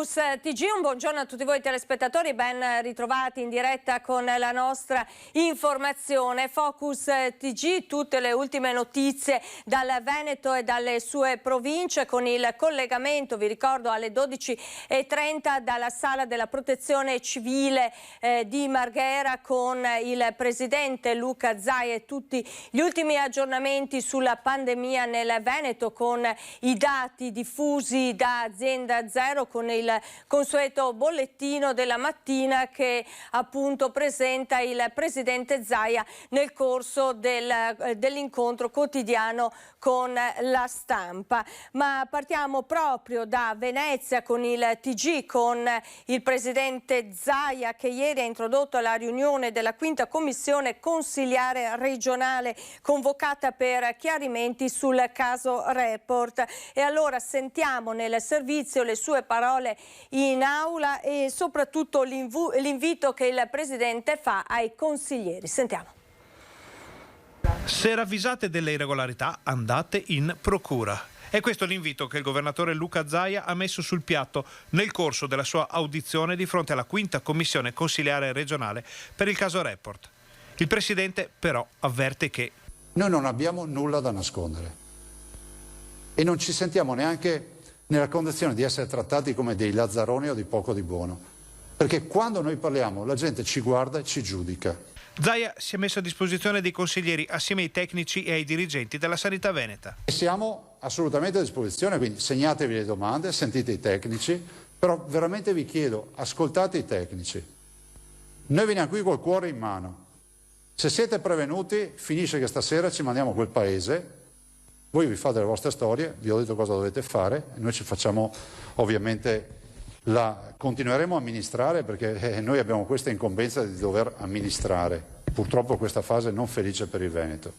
Focus TG, un buongiorno a tutti voi telespettatori, ben ritrovati in diretta con la nostra informazione. Focus TG, tutte le ultime notizie dal Veneto e dalle sue province, con il collegamento, vi ricordo, alle 12:30 dalla Sala della Protezione Civile di Marghera con il Presidente Luca Zaia e tutti gli ultimi aggiornamenti sulla pandemia nel Veneto, con i dati diffusi da Azienda Zero, con il consueto bollettino della mattina che appunto presenta il Presidente Zaia nel corso dell'incontro quotidiano con la stampa. Ma partiamo proprio da Venezia con il TG, con il Presidente Zaia che ieri ha introdotto la riunione della quinta commissione consiliare regionale convocata per chiarimenti sul caso Report. E allora sentiamo nel servizio le sue parole in aula e soprattutto l'invito che il Presidente fa ai consiglieri. Sentiamo. Se ravvisate delle irregolarità, andate in procura. È questo l'invito che il governatore Luca Zaia ha messo sul piatto nel corso della sua audizione di fronte alla quinta commissione consiliare regionale per il caso Report. Il Presidente però avverte che noi non abbiamo nulla da nascondere e non ci sentiamo neanche nella condizione di essere trattati come dei lazzaroni o di poco di buono, perché quando noi parliamo la gente ci guarda e ci giudica. Zaia si è messo a disposizione dei consiglieri assieme ai tecnici e ai dirigenti della sanità veneta. E siamo assolutamente a disposizione, quindi segnatevi le domande, sentite i tecnici, però veramente vi chiedo, ascoltate i tecnici. Noi veniamo qui col cuore in mano. Se siete prevenuti, finisce che stasera ci mandiamo a quel paese. Voi vi fate le vostre storie, vi ho detto cosa dovete fare e noi ci facciamo ovviamente, continueremo a amministrare perché noi abbiamo questa incombenza di dover amministrare. Purtroppo questa fase non felice per il Veneto.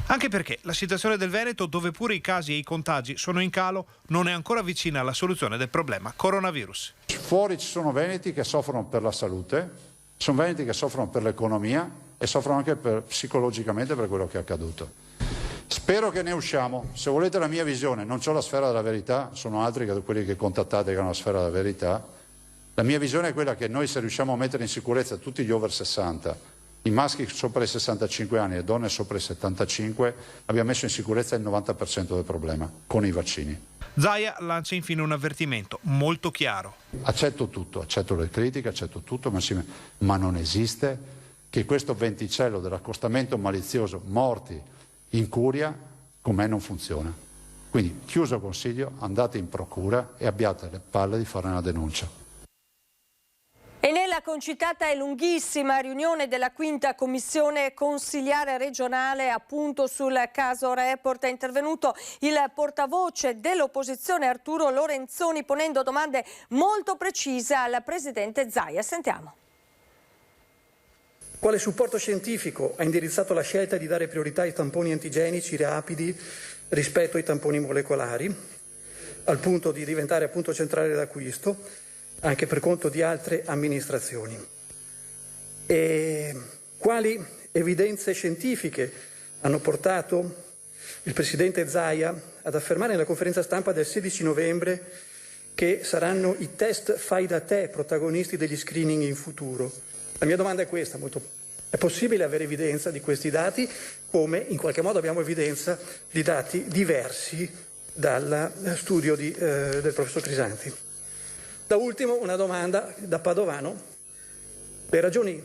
Anche perché la situazione del Veneto, dove pure i casi e i contagi sono in calo, non è ancora vicina alla soluzione del problema coronavirus. Fuori ci sono veneti che soffrono per la salute, ci sono veneti che soffrono per l'economia e soffrono anche psicologicamente per quello che è accaduto. Spero che ne usciamo. Se volete la mia visione, non ho la sfera della verità, sono altri che quelli che contattate che hanno la sfera della verità. La mia visione è quella che noi, se riusciamo a mettere in sicurezza tutti gli over 60, i maschi sopra i 65 anni e le donne sopra i 75, abbiamo messo in sicurezza il 90% del problema con i vaccini. Zaia lancia infine un avvertimento molto chiaro. Accetto tutto, accetto le critiche, accetto tutto, ma non esiste che questo venticello dell'accostamento malizioso, morti in curia, con me non funziona. Quindi, chiuso il consiglio, andate in procura e abbiate le palle di fare una denuncia. E nella concitata e lunghissima riunione della quinta commissione consiliare regionale appunto sul caso Report è intervenuto il portavoce dell'opposizione Arturo Lorenzoni ponendo domande molto precise al Presidente Zaia. Sentiamo. Quale supporto scientifico ha indirizzato la scelta di dare priorità ai tamponi antigenici rapidi rispetto ai tamponi molecolari, al punto di diventare appunto centrale d'acquisto, anche per conto di altre amministrazioni? E quali evidenze scientifiche hanno portato il Presidente Zaia ad affermare nella conferenza stampa del 16 novembre che saranno i test fai da te protagonisti degli screening in futuro? La mia domanda è questa, è possibile avere evidenza di questi dati, come in qualche modo abbiamo evidenza di dati diversi dal studio del professor Crisanti? Da ultimo una domanda da padovano, le ragioni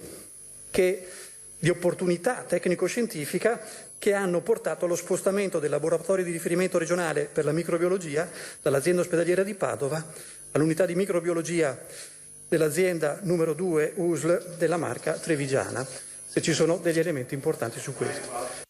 di opportunità tecnico-scientifica che hanno portato allo spostamento del laboratorio di riferimento regionale per la microbiologia dall'azienda ospedaliera di Padova all'unità di microbiologia dell'azienda numero 2 USL della Marca Trevigiana, se ci sono degli elementi importanti su questo.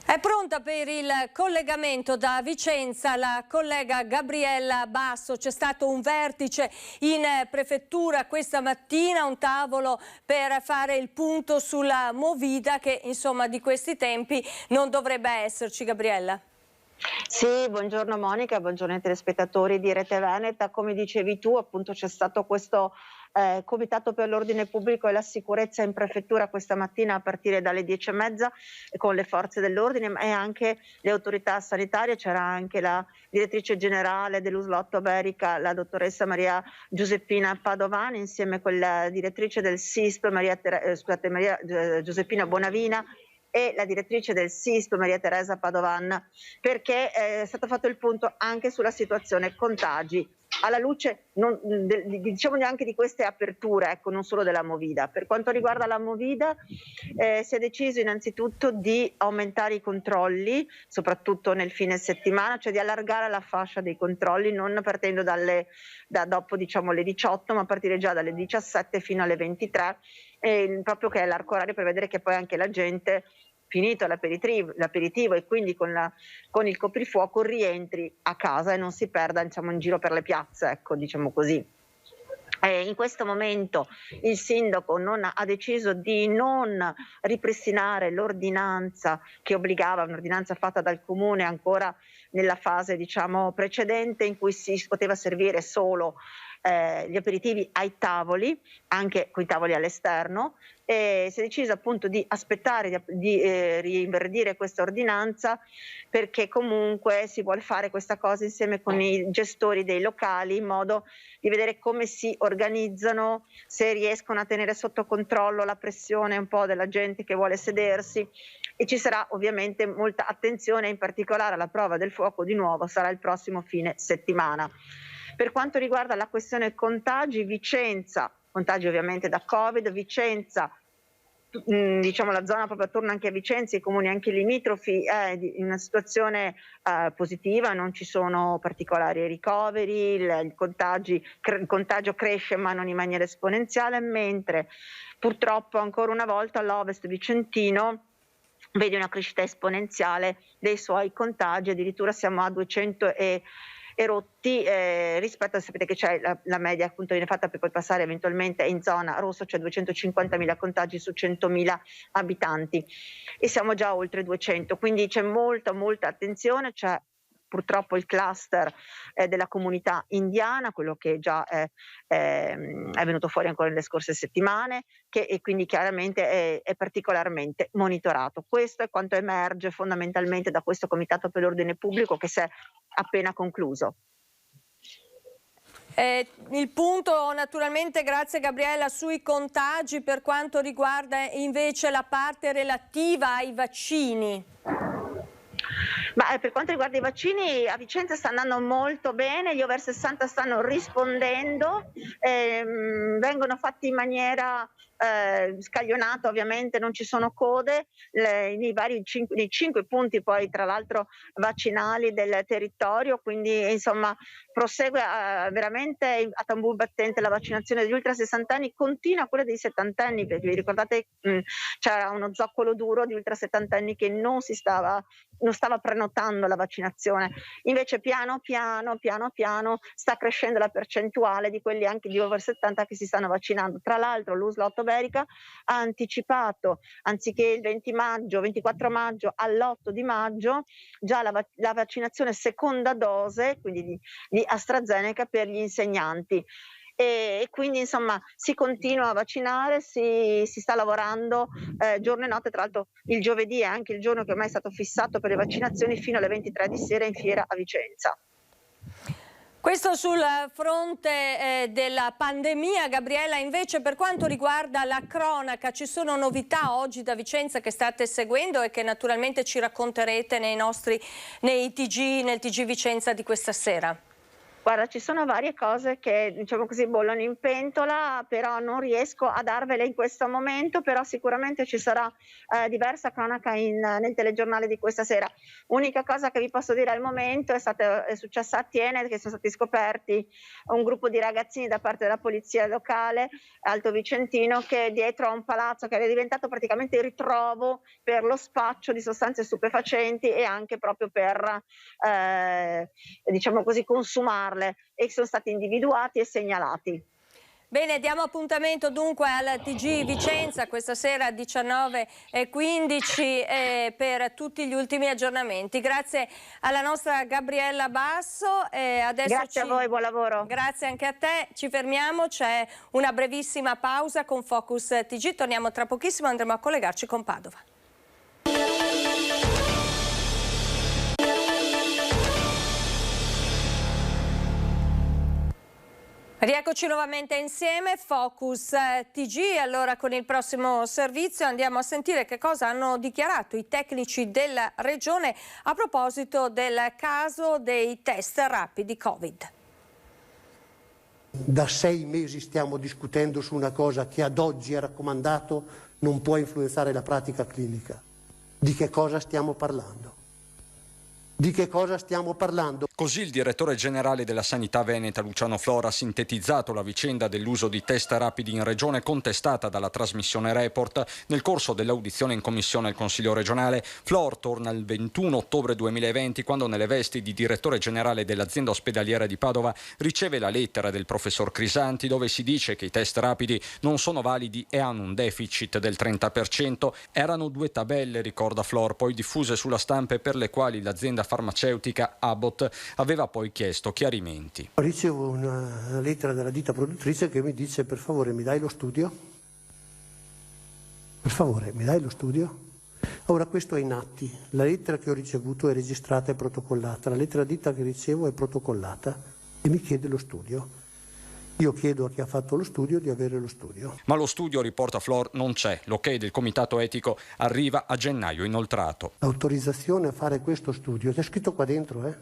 È pronta per il collegamento da Vicenza la collega Gabriella Basso. C'è stato un vertice in prefettura questa mattina, un tavolo per fare il punto sulla Movida che insomma di questi tempi non dovrebbe esserci. Gabriella. Sì, buongiorno Monica, buongiorno ai telespettatori di Rete Veneta. Come dicevi tu, appunto c'è stato questo Comitato per l'ordine pubblico e la sicurezza in prefettura questa mattina a partire dalle 10:30 con le forze dell'ordine e anche le autorità sanitarie. C'era anche la direttrice generale dell'Uslotto Berica, la dottoressa Maria Giuseppina Padovani, insieme con la direttrice del SISP Maria Giuseppina Bonavina e la direttrice del SISP Maria Teresa Padovan, perché è stato fatto il punto anche sulla situazione contagi alla luce diciamo anche di queste aperture, ecco, non solo della Movida. Per quanto riguarda la Movida si è deciso innanzitutto di aumentare i controlli, soprattutto nel fine settimana, cioè di allargare la fascia dei controlli, non partendo da dopo diciamo le 18, ma a partire già dalle 17 fino alle 23, proprio che è l'arco orario per vedere che poi anche la gente, finito l'aperitivo e quindi con il coprifuoco, rientri a casa e non si perda diciamo in giro per le piazze, ecco, diciamo così. In questo momento il sindaco ha deciso di non ripristinare l'ordinanza che obbligava, un'ordinanza fatta dal comune ancora nella fase diciamo precedente, in cui si poteva servire solo gli aperitivi ai tavoli, anche con i tavoli all'esterno. Si è deciso appunto di aspettare di rinverdire questa ordinanza, perché comunque si vuole fare questa cosa insieme con i gestori dei locali, in modo di vedere come si organizzano, se riescono a tenere sotto controllo la pressione un po' della gente che vuole sedersi, e ci sarà ovviamente molta attenzione, in particolare alla prova del fuoco di nuovo sarà il prossimo fine settimana. Per quanto riguarda la questione contagi, Vicenza, contagi ovviamente da Covid, Vicenza, diciamo la zona proprio attorno anche a Vicenza, i comuni anche limitrofi, è in una situazione positiva, non ci sono particolari ricoveri, il contagio cresce ma non in maniera esponenziale, mentre purtroppo ancora una volta l'Ovest vicentino vede una crescita esponenziale dei suoi contagi, addirittura siamo a 200 e rotti rispetto, sapete che c'è la media appunto viene fatta per poi passare eventualmente in zona rossa, cioè 250.000 contagi su 100.000 abitanti e siamo già oltre 200, quindi c'è molta attenzione. C'è purtroppo il cluster della comunità indiana, quello che già è venuto fuori ancora nelle scorse settimane, e quindi chiaramente è particolarmente monitorato. Questo è quanto emerge fondamentalmente da questo Comitato per l'ordine pubblico che si è appena concluso. Il punto naturalmente, grazie Gabriella, sui contagi per quanto riguarda invece la parte relativa ai vaccini. Ma per quanto riguarda i vaccini, a Vicenza sta andando molto bene, gli over 60 stanno rispondendo, vengono fatti in maniera scaglionata, ovviamente non ci sono code, nei 5 punti poi tra l'altro vaccinali del territorio, quindi insomma prosegue veramente a tambur battente la vaccinazione degli ultra 60 anni, continua quella dei 70 anni, perché vi ricordate c'era uno zoccolo duro di ultra 70 anni che non stava prenotando la vaccinazione, invece piano piano sta crescendo la percentuale di quelli anche di over 70 che si stanno vaccinando. Tra l'altro l'Uslotto Berica ha anticipato, anziché il 24 maggio all'8 di maggio, già la vaccinazione seconda dose, quindi di AstraZeneca per gli insegnanti. E quindi insomma si continua a vaccinare, si sta lavorando giorno e notte. Tra l'altro il giovedì è anche il giorno che ormai è stato fissato per le vaccinazioni fino alle 23 di sera in fiera a Vicenza. Questo sul fronte della pandemia. Gabriella, invece per quanto riguarda la cronaca, ci sono novità oggi da Vicenza che state seguendo e che naturalmente ci racconterete nel TG Vicenza di questa sera? Guarda, ci sono varie cose che, diciamo così, bollono in pentola, però non riesco a darvele in questo momento, però sicuramente ci sarà diversa cronaca nel telegiornale di questa sera. Unica cosa che vi posso dire al momento è successa a Tiene, che sono stati scoperti un gruppo di ragazzini da parte della polizia locale, Alto Vicentino, che dietro a un palazzo che era diventato praticamente il ritrovo per lo spaccio di sostanze stupefacenti e anche proprio per, diciamo così, consumarle, e sono stati individuati e segnalati. Bene, diamo appuntamento dunque al TG Vicenza questa sera 19:15 per tutti gli ultimi aggiornamenti. Grazie alla nostra Gabriella Basso. Grazie a voi, buon lavoro. Grazie anche a te. Ci fermiamo, c'è una brevissima pausa con Focus TG. Torniamo tra pochissimo, andremo a collegarci con Padova. Rieccoci nuovamente insieme, Focus TG. Allora con il prossimo servizio andiamo a sentire che cosa hanno dichiarato i tecnici della Regione a proposito del caso dei test rapidi Covid. Da 6 mesi stiamo discutendo su una cosa che ad oggi è raccomandato non può influenzare la pratica clinica. Di che cosa stiamo parlando? Di che cosa stiamo parlando? Così il direttore generale della Sanità Veneta, Luciano Flora, ha sintetizzato la vicenda dell'uso di test rapidi in regione contestata dalla trasmissione Report. Nel corso dell'audizione in commissione al Consiglio regionale, Flor torna il 21 ottobre 2020 quando nelle vesti di direttore generale dell'azienda ospedaliera di Padova riceve la lettera del professor Crisanti dove si dice che i test rapidi non sono validi e hanno un deficit del 30%. Erano 2 tabelle, ricorda Flor, poi diffuse sulla stampa e per le quali l'azienda farmaceutica Abbott aveva poi chiesto chiarimenti. Ricevo una lettera dalla ditta produttrice che mi dice: per favore mi dai lo studio? Per favore mi dai lo studio? Ora questo è in atti, la lettera che ho ricevuto è registrata e protocollata, la lettera ditta che ricevo è protocollata e mi chiede lo studio. Io chiedo a chi ha fatto lo studio di avere lo studio. Ma lo studio, riporta Flor, non c'è. L'ok del comitato etico arriva a gennaio inoltrato. L'autorizzazione a fare questo studio, c'è scritto qua dentro,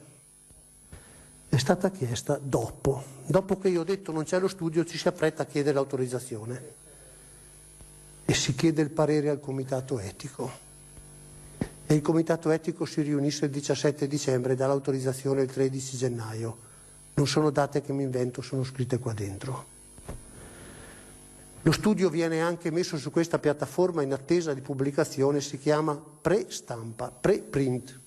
è stata chiesta dopo. Dopo che io ho detto non c'è lo studio, ci si appretta a chiedere l'autorizzazione. E si chiede il parere al comitato etico. E il comitato etico si riunisce il 17 dicembre e dà l'autorizzazione il 13 gennaio. Non sono date che mi invento, sono scritte qua dentro. Lo studio viene anche messo su questa piattaforma in attesa di pubblicazione, si chiama pre-stampa, pre-print.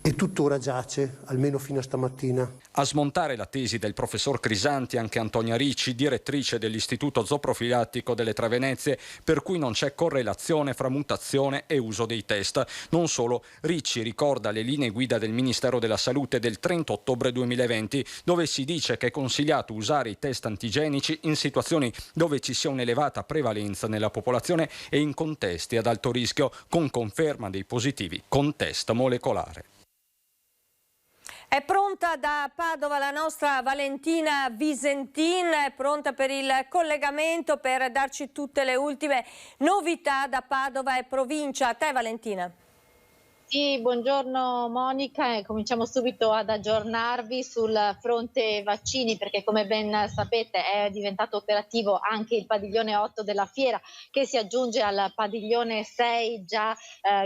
E tuttora giace, almeno fino a stamattina. A smontare la tesi del professor Crisanti anche Antonia Ricci, direttrice dell'Istituto Zooprofilattico delle Tre Venezie, per cui non c'è correlazione fra mutazione e uso dei test. Non solo, Ricci ricorda le linee guida del Ministero della Salute del 30 ottobre 2020, dove si dice che è consigliato usare i test antigenici in situazioni dove ci sia un'elevata prevalenza nella popolazione e in contesti ad alto rischio, con conferma dei positivi con test molecolare. È pronta da Padova la nostra Valentina Visentin, è pronta per il collegamento per darci tutte le ultime novità da Padova e provincia. A te Valentina. Sì, buongiorno Monica, e cominciamo subito ad aggiornarvi sul fronte vaccini perché come ben sapete è diventato operativo anche il padiglione 8 della fiera che si aggiunge al padiglione 6, già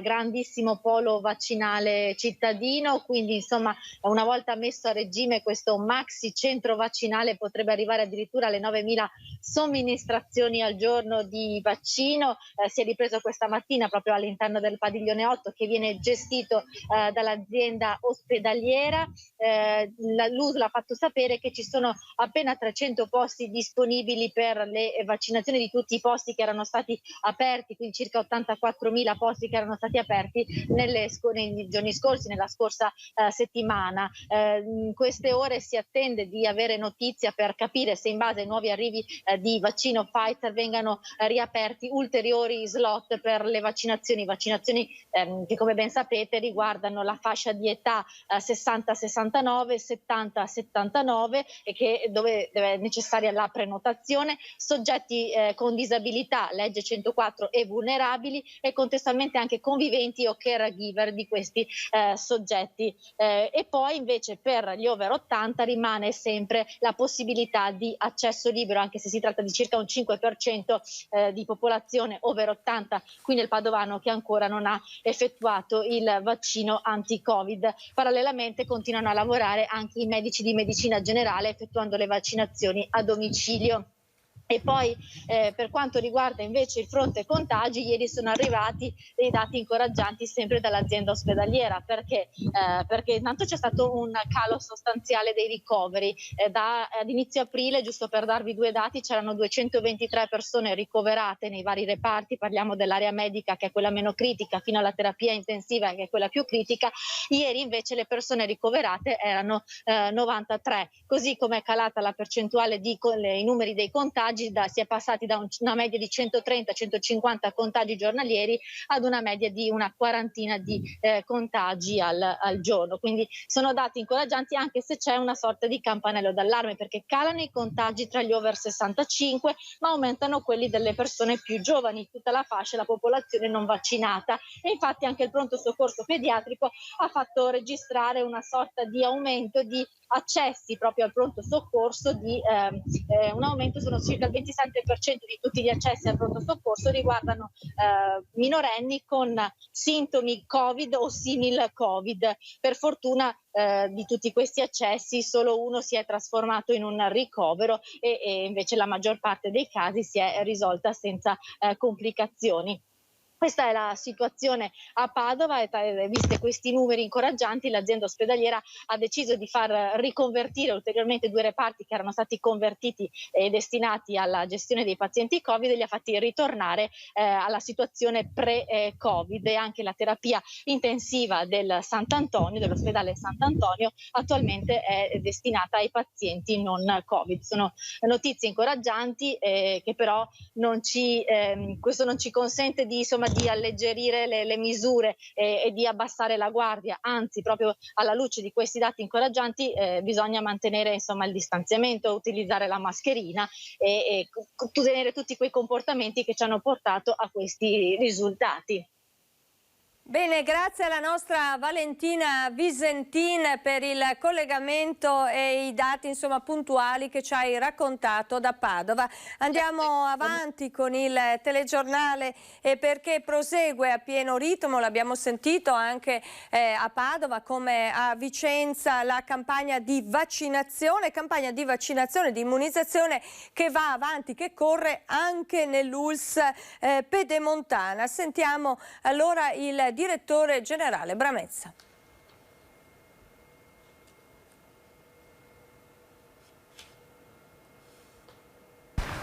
grandissimo polo vaccinale cittadino, quindi insomma una volta messo a regime questo maxi centro vaccinale potrebbe arrivare addirittura alle 9.000 somministrazioni al giorno di vaccino. Si è ripreso questa mattina proprio all'interno del padiglione 8 che viene gestito dall'azienda ospedaliera. L'USL ha fatto sapere che ci sono appena 300 posti disponibili per le vaccinazioni di tutti i posti che erano stati aperti, quindi circa 84.000 posti che erano stati aperti nei giorni scorsi, nella scorsa settimana. In queste ore si attende di avere notizia per capire se in base ai nuovi arrivi di vaccino Pfizer vengano riaperti ulteriori slot per le vaccinazioni che come ben sapete riguardano la fascia di età 60-69, 70-79 e dove è necessaria la prenotazione, soggetti con disabilità, legge 104 e vulnerabili e contestualmente anche conviventi o caregiver di questi soggetti. E poi invece per gli over 80 rimane sempre la possibilità di accesso libero, anche se si tratta di circa un 5% di popolazione over 80 qui nel Padovano che ancora non ha effettuato il vaccino anti-Covid. Parallelamente continuano a lavorare anche i medici di medicina generale effettuando le vaccinazioni a domicilio. E poi per quanto riguarda invece il fronte contagi, ieri sono arrivati dei dati incoraggianti sempre dall'azienda ospedaliera, perché intanto c'è stato un calo sostanziale dei ricoveri. Ad inizio aprile, giusto per darvi due dati, c'erano 223 persone ricoverate nei vari reparti, parliamo dell'area medica che è quella meno critica, fino alla terapia intensiva che è quella più critica. Ieri invece le persone ricoverate erano 93, così come è calata la percentuale i numeri dei contagi. Si è passati da una media di 130-150 contagi giornalieri ad una media di una quarantina di contagi al giorno. Quindi sono dati incoraggianti, anche se c'è una sorta di campanello d'allarme, perché calano i contagi tra gli over 65, ma aumentano quelli delle persone più giovani, tutta la fascia, la popolazione non vaccinata. E infatti anche il pronto soccorso pediatrico ha fatto registrare una sorta di aumento di accessi proprio al pronto soccorso, un aumento, sono circa il 27% di tutti gli accessi al pronto soccorso riguardano minorenni con sintomi Covid o simil Covid. Per fortuna di tutti questi accessi solo uno si è trasformato in un ricovero e invece la maggior parte dei casi si è risolta senza complicazioni. Questa è la situazione a Padova e viste questi numeri incoraggianti, l'azienda ospedaliera ha deciso di far riconvertire ulteriormente 2 reparti che erano stati convertiti e destinati alla gestione dei pazienti Covid, e li ha fatti ritornare alla situazione pre-Covid, e anche la terapia intensiva dell'ospedale Sant'Antonio attualmente è destinata ai pazienti non Covid. Sono notizie incoraggianti che però questo non ci consente di alleggerire le misure e di abbassare la guardia, anzi proprio alla luce di questi dati incoraggianti bisogna mantenere il distanziamento, utilizzare la mascherina e tenere tutti quei comportamenti che ci hanno portato a questi risultati. Bene, grazie alla nostra Valentina Visentin per il collegamento e i dati puntuali che ci hai raccontato da Padova. Andiamo avanti con il telegiornale perché prosegue a pieno ritmo, l'abbiamo sentito anche a Padova come a Vicenza, la campagna di vaccinazione, di immunizzazione che va avanti, che corre anche nell'ULSS Pedemontana. Sentiamo allora il direttore generale Bramezza.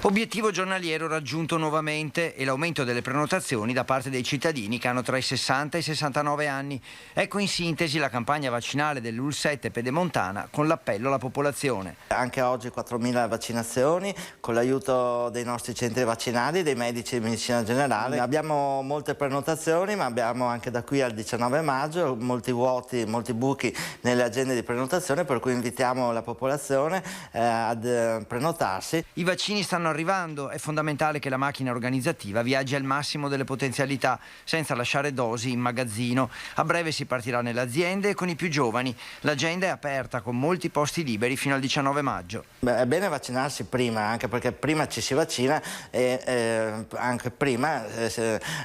Obiettivo giornaliero raggiunto nuovamente e l'aumento delle prenotazioni da parte dei cittadini che hanno tra i 60 e i 69 anni. Ecco in sintesi la campagna vaccinale dell'ULSS Pedemontana con l'appello alla popolazione. Anche oggi 4.000 vaccinazioni con l'aiuto dei nostri centri vaccinali, dei medici di medicina generale. Abbiamo molte prenotazioni, ma abbiamo anche da qui al 19 maggio molti vuoti, molti buchi nelle agende di prenotazione, per cui invitiamo la popolazione ad prenotarsi. I vaccini stanno arrivando, è fondamentale che la macchina organizzativa viaggi al massimo delle potenzialità senza lasciare dosi in magazzino. A breve si partirà nelle aziende e con i più giovani. L'agenda è aperta con molti posti liberi fino al 19 maggio. È bene vaccinarsi prima, anche perché prima ci si vaccina e anche prima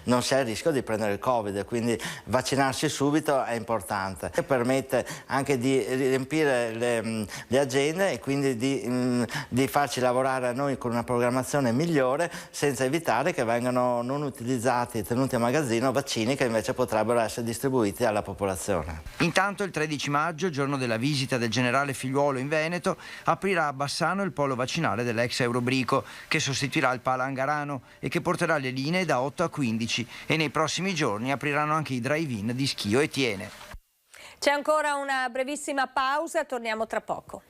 non si ha il rischio di prendere il Covid, quindi vaccinarsi subito è importante. Permette anche di riempire le agende e quindi di farci lavorare a noi con una programmazione migliore, senza evitare che vengano non utilizzati e tenuti a magazzino vaccini che invece potrebbero essere distribuiti alla popolazione. Intanto il 13 maggio, giorno della visita del generale Figliuolo in Veneto, aprirà a Bassano il polo vaccinale dell'ex Eurobrico, che sostituirà il Pala Angarano e che porterà le linee da 8 a 15, e nei prossimi giorni apriranno anche i drive-in di Schio e Tiene. C'è ancora una brevissima pausa, torniamo tra poco.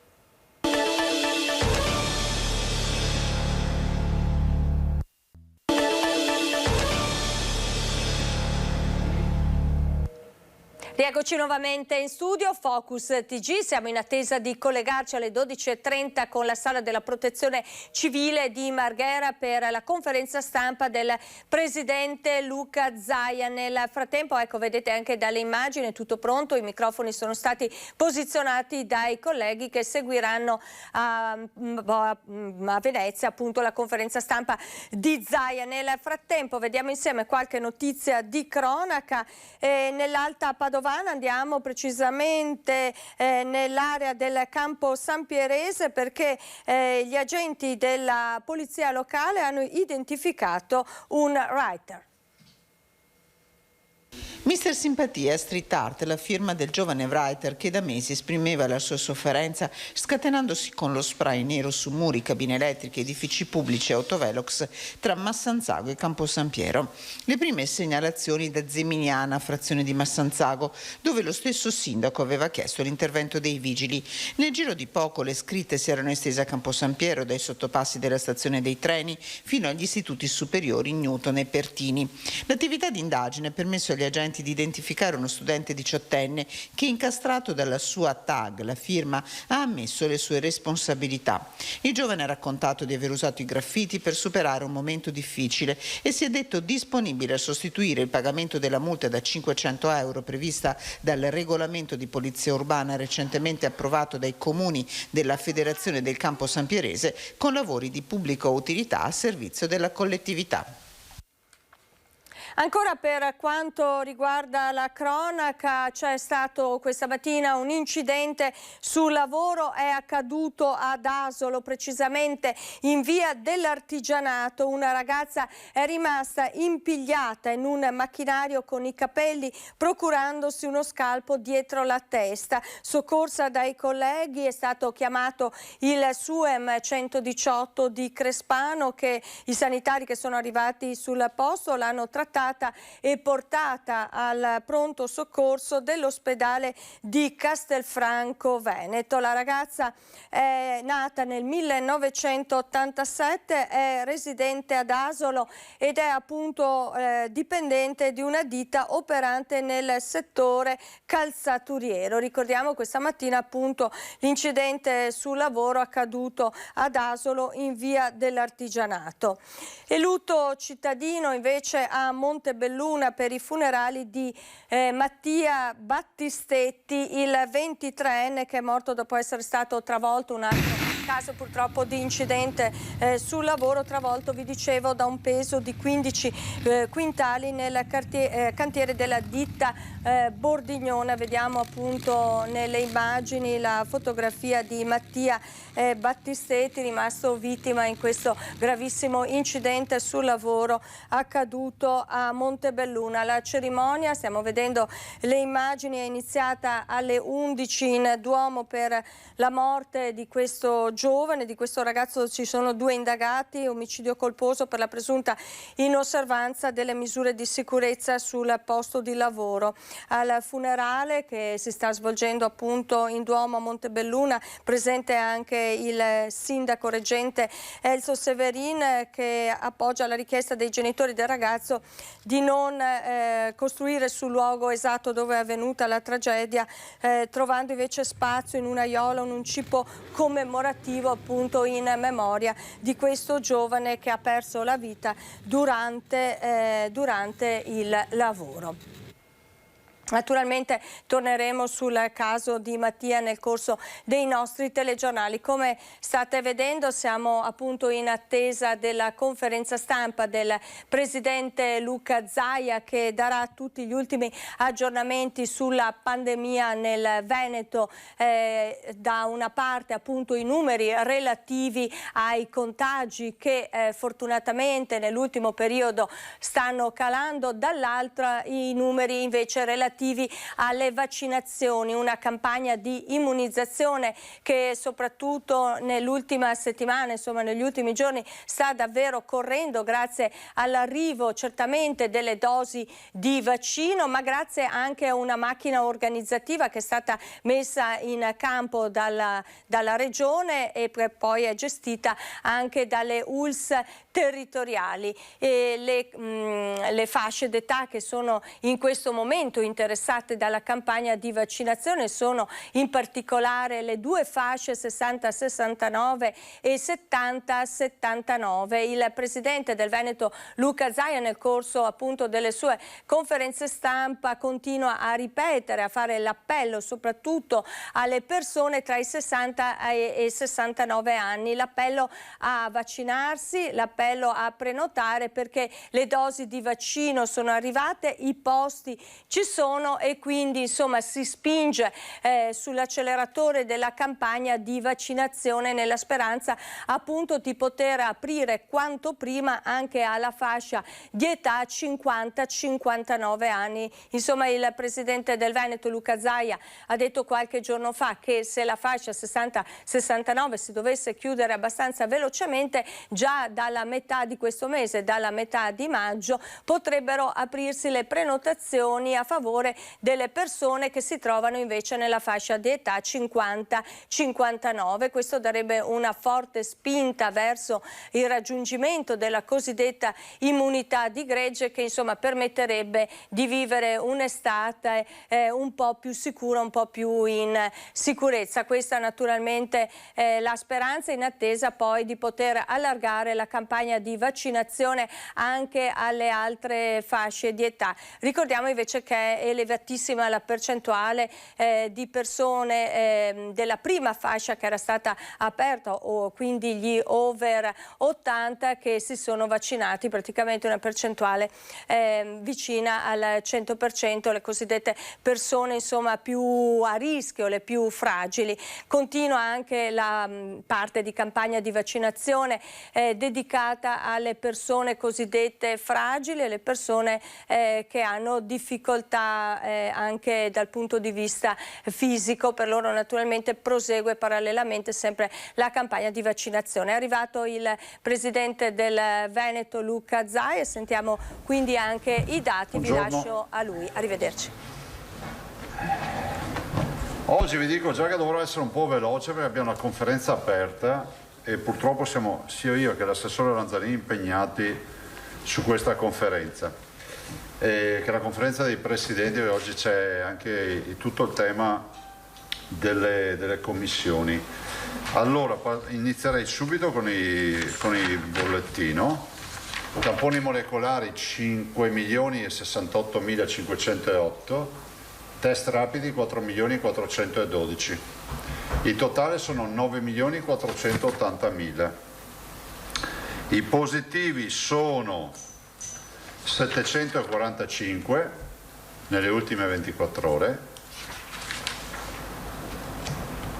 Rieccoci nuovamente in studio, Focus TG, siamo in attesa di collegarci alle 12:30 con la sala della protezione civile di Marghera per la conferenza stampa del presidente Luca Zaia. Nel frattempo, ecco, vedete anche dalle immagini, tutto pronto, i microfoni sono stati posizionati dai colleghi che seguiranno a Venezia appunto la conferenza stampa di Zaia. Nel frattempo vediamo insieme qualche notizia di cronaca. Nell'Alta Padovana urbana. Andiamo precisamente nell'area del Campo Sampierese, perché gli agenti della polizia locale hanno identificato un writer. Mister Simpatia, street art, la firma del giovane writer che da mesi esprimeva la sua sofferenza scatenandosi con lo spray nero su muri, cabine elettriche, edifici pubblici e autovelox tra Massanzago e Campo San Piero. Le prime segnalazioni da Zeminiana, frazione di Massanzago, dove lo stesso sindaco aveva chiesto l'intervento dei vigili. Nel giro di poco le scritte si erano estese a Campo San Piero, dai sottopassi della stazione dei treni fino agli istituti superiori Newton e Pertini. L'attività di indagine ha permesso agli agenti di identificare uno studente 18enne che, incastrato dalla sua tag, la firma, ha ammesso le sue responsabilità. Il giovane ha raccontato di aver usato i graffiti per superare un momento difficile e si è detto disponibile a sostituire il pagamento della multa da 500 euro prevista dal regolamento di polizia urbana recentemente approvato dai comuni della Federazione del Campo Sampierese con lavori di pubblica utilità a servizio della collettività. Ancora per quanto riguarda la cronaca, c'è stato questa mattina un incidente sul lavoro, è accaduto ad Asolo, precisamente in via dell'Artigianato. Una ragazza è rimasta impigliata in un macchinario con i capelli, procurandosi uno scalpo dietro la testa. Soccorsa dai colleghi, è stato chiamato il SUEM 118 di Crespano, che i sanitari che sono arrivati sul posto l'hanno trattata e portata al pronto soccorso dell'ospedale di Castelfranco Veneto. La ragazza è nata nel 1987, è residente ad Asolo ed è appunto dipendente di una ditta operante nel settore calzaturiero. Ricordiamo questa mattina appunto l'incidente sul lavoro accaduto ad Asolo in via dell'Artigianato. E lutto cittadino invece a Montebelluna per i funerali di Mattia Battistetti, il 23enne che è morto dopo essere stato travolto, un altro caso purtroppo di incidente sul lavoro, travolto, vi dicevo, da un peso di 15 quintali nel cantiere della ditta Bordignona. Vediamo appunto nelle immagini la fotografia di Mattia Battistetti, rimasto vittima in questo gravissimo incidente sul lavoro accaduto a Montebelluna. La cerimonia, stiamo vedendo le immagini, è iniziata alle 11 in Duomo per la morte di questo giovane, di questo ragazzo. Ci sono 2 indagati, omicidio colposo per la presunta inosservanza delle misure di sicurezza sul posto di lavoro. Al funerale, che si sta svolgendo appunto in Duomo a Montebelluna, presente anche il sindaco reggente Elzo Severin, che appoggia la richiesta dei genitori del ragazzo di non costruire sul luogo esatto dove è avvenuta la tragedia, trovando invece spazio in una aiuola, un cibo commemorativo appunto in memoria di questo giovane che ha perso la vita durante il lavoro. Naturalmente torneremo sul caso di Mattia nel corso dei nostri telegiornali. Come state vedendo, siamo appunto in attesa della conferenza stampa del presidente Luca Zaia, che darà tutti gli ultimi aggiornamenti sulla pandemia nel Veneto. Da una parte appunto i numeri relativi ai contagi che fortunatamente nell'ultimo periodo stanno calando, dall'altra i numeri invece relativi alle vaccinazioni, una campagna di immunizzazione che soprattutto nell'ultima settimana, insomma negli ultimi giorni, sta davvero correndo grazie all'arrivo certamente delle dosi di vaccino, ma grazie anche a una macchina organizzativa che è stata messa in campo dalla regione e poi è gestita anche dalle ULS territoriali. E le fasce d'età che sono in questo momento interessate dalla campagna di vaccinazione sono in particolare le 2 fasce 60-69 e 70-79. Il presidente del Veneto Luca Zaia nel corso appunto delle sue conferenze stampa continua a ripetere, a fare l'appello soprattutto alle persone tra i 60 e i 69 anni, l'appello a vaccinarsi, l'appello a prenotare perché le dosi di vaccino sono arrivate, i posti ci sono sono e quindi insomma si spinge sull'acceleratore della campagna di vaccinazione nella speranza appunto di poter aprire quanto prima anche alla fascia di età 50-59 anni. Insomma, il presidente del Veneto Luca Zaia ha detto qualche giorno fa che se la fascia 60-69 si dovesse chiudere abbastanza velocemente, già dalla metà di questo mese, dalla metà di maggio, potrebbero aprirsi le prenotazioni a favore delle persone che si trovano invece nella fascia di età 50-59. Questo darebbe una forte spinta verso il raggiungimento della cosiddetta immunità di gregge, che insomma permetterebbe di vivere un'estate un po' più sicura, un po' più in sicurezza. Questa naturalmente è la speranza, in attesa poi di poter allargare la campagna di vaccinazione anche alle altre fasce di età. Ricordiamo invece che è elevatissima la percentuale di persone della prima fascia che era stata aperta, o quindi gli over 80, che si sono vaccinati, praticamente una percentuale vicina al 100%, le cosiddette persone insomma più a rischio, le più fragili. Continua anche la parte di campagna di vaccinazione dedicata alle persone cosiddette fragili, alle persone che hanno difficoltà anche dal punto di vista fisico. Per loro naturalmente prosegue parallelamente sempre la campagna di vaccinazione. È arrivato il presidente del Veneto Luca Zaia, sentiamo quindi anche i dati. Buongiorno. Vi lascio a lui. Arrivederci. Oggi vi dico già che dovrò essere un po' veloce perché abbiamo una conferenza aperta e purtroppo siamo sia io che l'assessore Lanzarini impegnati su questa conferenza. Che è la conferenza dei presidenti, dove oggi c'è anche tutto il tema delle commissioni. Allora inizierei subito con il bollettino. Tamponi molecolari 5.068.508, test rapidi 4.412. Il totale sono 9.480.000. I positivi sono 745 nelle ultime 24 ore,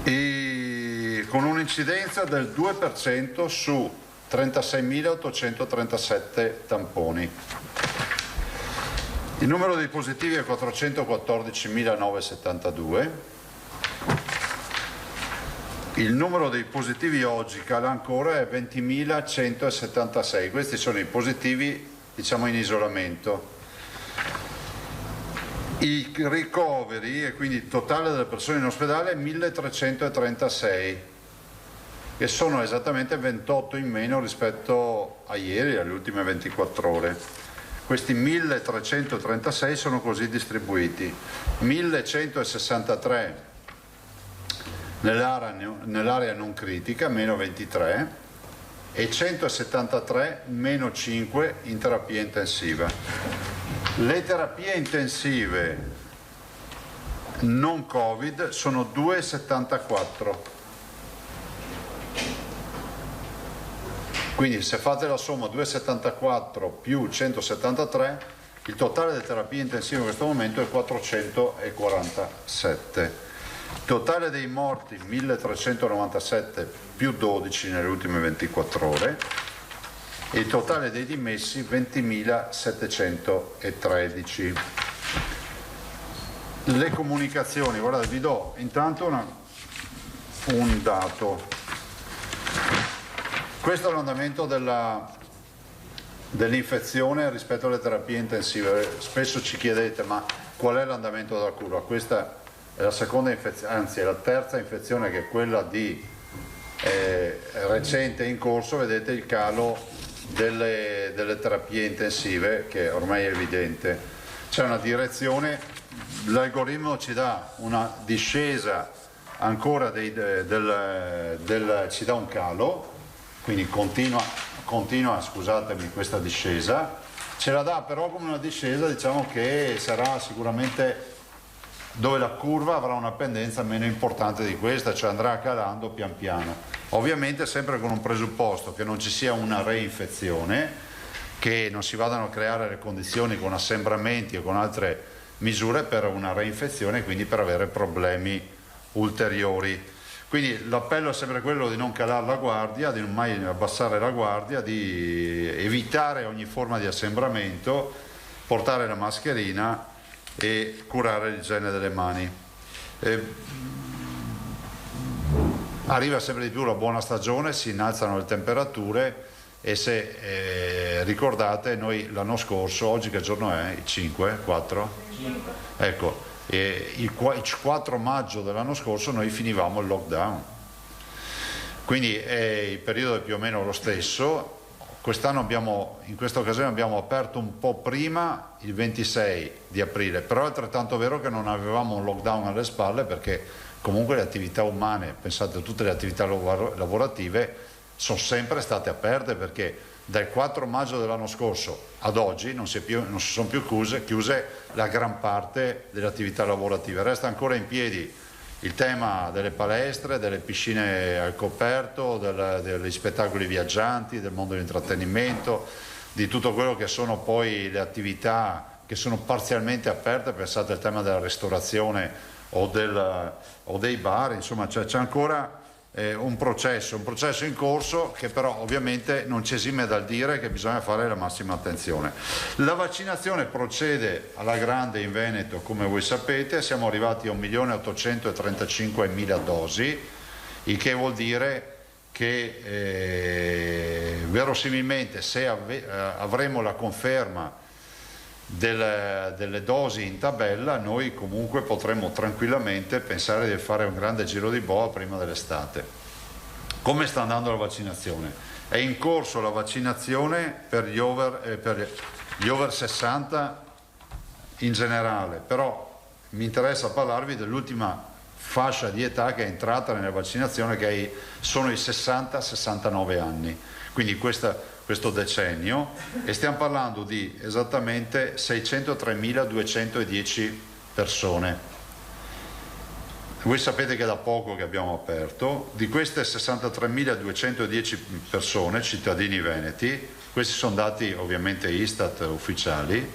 e con un'incidenza del 2% su 36.837 tamponi. Il numero dei positivi è 414.972. Il numero dei positivi oggi cala ancora, è 20.176. Questi sono i positivi, diciamo, in isolamento. I ricoveri, e quindi il totale delle persone in ospedale, è 1.336, che sono esattamente 28 in meno rispetto a ieri, alle ultime 24 ore. Questi 1.336 sono così distribuiti: 1.163 nell'area non critica, meno 23, e 173, meno 5, in terapia intensiva. Le terapie intensive non Covid sono 2,74. Quindi se fate la somma 2,74 più 173, il totale delle terapie intensive in questo momento è 447. Il totale dei morti 1.397 più 12 nelle ultime 24 ore. E il totale dei dimessi 20.713. Le comunicazioni, guardate, vi do intanto un dato. Questo è l'andamento dell'infezione rispetto alle terapie intensive. Spesso ci chiedete: ma qual è l'andamento della curva? Questa è la seconda infezione, anzi è la terza infezione, che è quella di recente in corso. Vedete il calo delle terapie intensive, che ormai è evidente. C'è una direzione, l'algoritmo ci dà una discesa ancora, ci dà un calo, quindi continua, scusatemi, questa discesa. Ce la dà però come una discesa, diciamo, che sarà sicuramente dove la curva avrà una pendenza meno importante di questa, cioè andrà calando pian piano. Ovviamente sempre con un presupposto: che non ci sia una reinfezione, che non si vadano a creare le condizioni con assembramenti o con altre misure per una reinfezione e quindi per avere problemi ulteriori. Quindi l'appello è sempre quello di non calare la guardia, di non mai abbassare la guardia, di evitare ogni forma di assembramento, portare la mascherina e curare l'igiene delle mani. Arriva sempre di più la buona stagione, si innalzano le temperature e se ricordate noi l'anno scorso, oggi che giorno è? Il 5? 4? 5. Ecco. Il 4 maggio dell'anno scorso noi finivamo il lockdown, quindi il periodo è più o meno lo stesso. Quest'anno in questa occasione abbiamo aperto un po' prima, il 26 di aprile, però è altrettanto vero che non avevamo un lockdown alle spalle, perché comunque le attività umane, pensate a tutte le attività lavorative, sono sempre state aperte, perché dal 4 maggio dell'anno scorso ad oggi non si sono più chiuse la gran parte delle attività lavorative. Resta ancora in piedi il tema delle palestre, delle piscine al coperto, degli spettacoli viaggianti, del mondo dell'intrattenimento, di tutto quello che sono poi le attività che sono parzialmente aperte. Pensate al tema della ristorazione o dei bar, insomma c'è ancora un processo in corso, che però ovviamente non ci esime dal dire che bisogna fare la massima attenzione. La vaccinazione procede alla grande in Veneto, come voi sapete, siamo arrivati a 1.835.000 dosi, il che vuol dire che verosimilmente, se avremo la conferma delle dosi in tabella, noi comunque potremmo tranquillamente pensare di fare un grande giro di boa prima dell'estate. Come sta andando la vaccinazione? È in corso la vaccinazione per gli over 60 in generale, però mi interessa parlarvi dell'ultima fascia di età che è entrata nella vaccinazione, che sono i 60-69 anni, quindi questo decennio, e stiamo parlando di esattamente 603.210 persone. Voi sapete che è da poco che abbiamo aperto. Di queste 63.210 persone, cittadini veneti, questi sono dati ovviamente Istat ufficiali,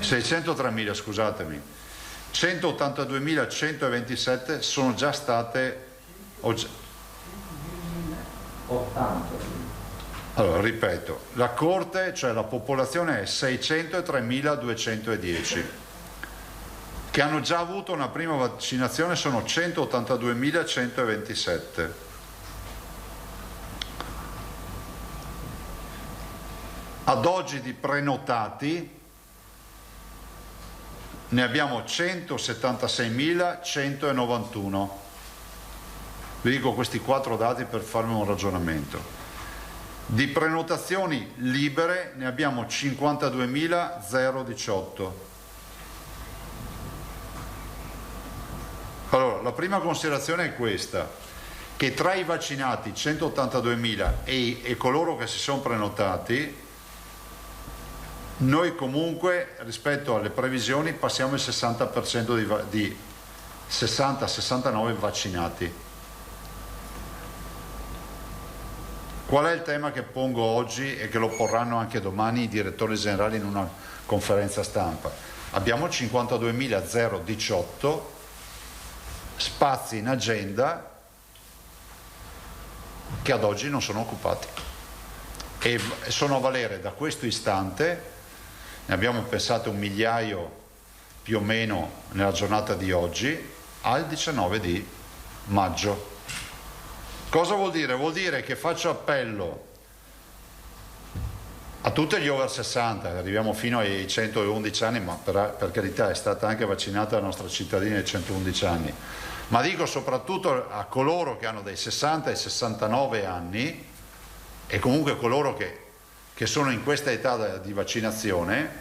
603.000, scusatemi, 182.127 sono già state allora, ripeto, la Corte, cioè la popolazione, è 603.210, che hanno già avuto una prima vaccinazione sono 182.127. Ad oggi di prenotati ne abbiamo 176.191. Vi dico questi 4 dati per farmi un ragionamento. Di prenotazioni libere ne abbiamo 52.018. Allora, la prima considerazione è questa, che tra i vaccinati 182.000 e coloro che si sono prenotati, noi comunque rispetto alle previsioni passiamo il 60% di 60-69 vaccinati. Qual è il tema che pongo oggi e che lo porranno anche domani i direttori generali in una conferenza stampa? Abbiamo 52.018 spazi in agenda che ad oggi non sono occupati e sono a valere da questo istante, ne abbiamo pensato 1 migliaio più o meno nella giornata di oggi, al 19 di maggio. Cosa vuol dire? Vuol dire che faccio appello a tutti gli over 60, arriviamo fino ai 111 anni, ma per carità è stata anche vaccinata la nostra cittadina ai 111 anni, ma dico soprattutto a coloro che hanno dai 60 ai 69 anni e comunque coloro che sono in questa età di vaccinazione,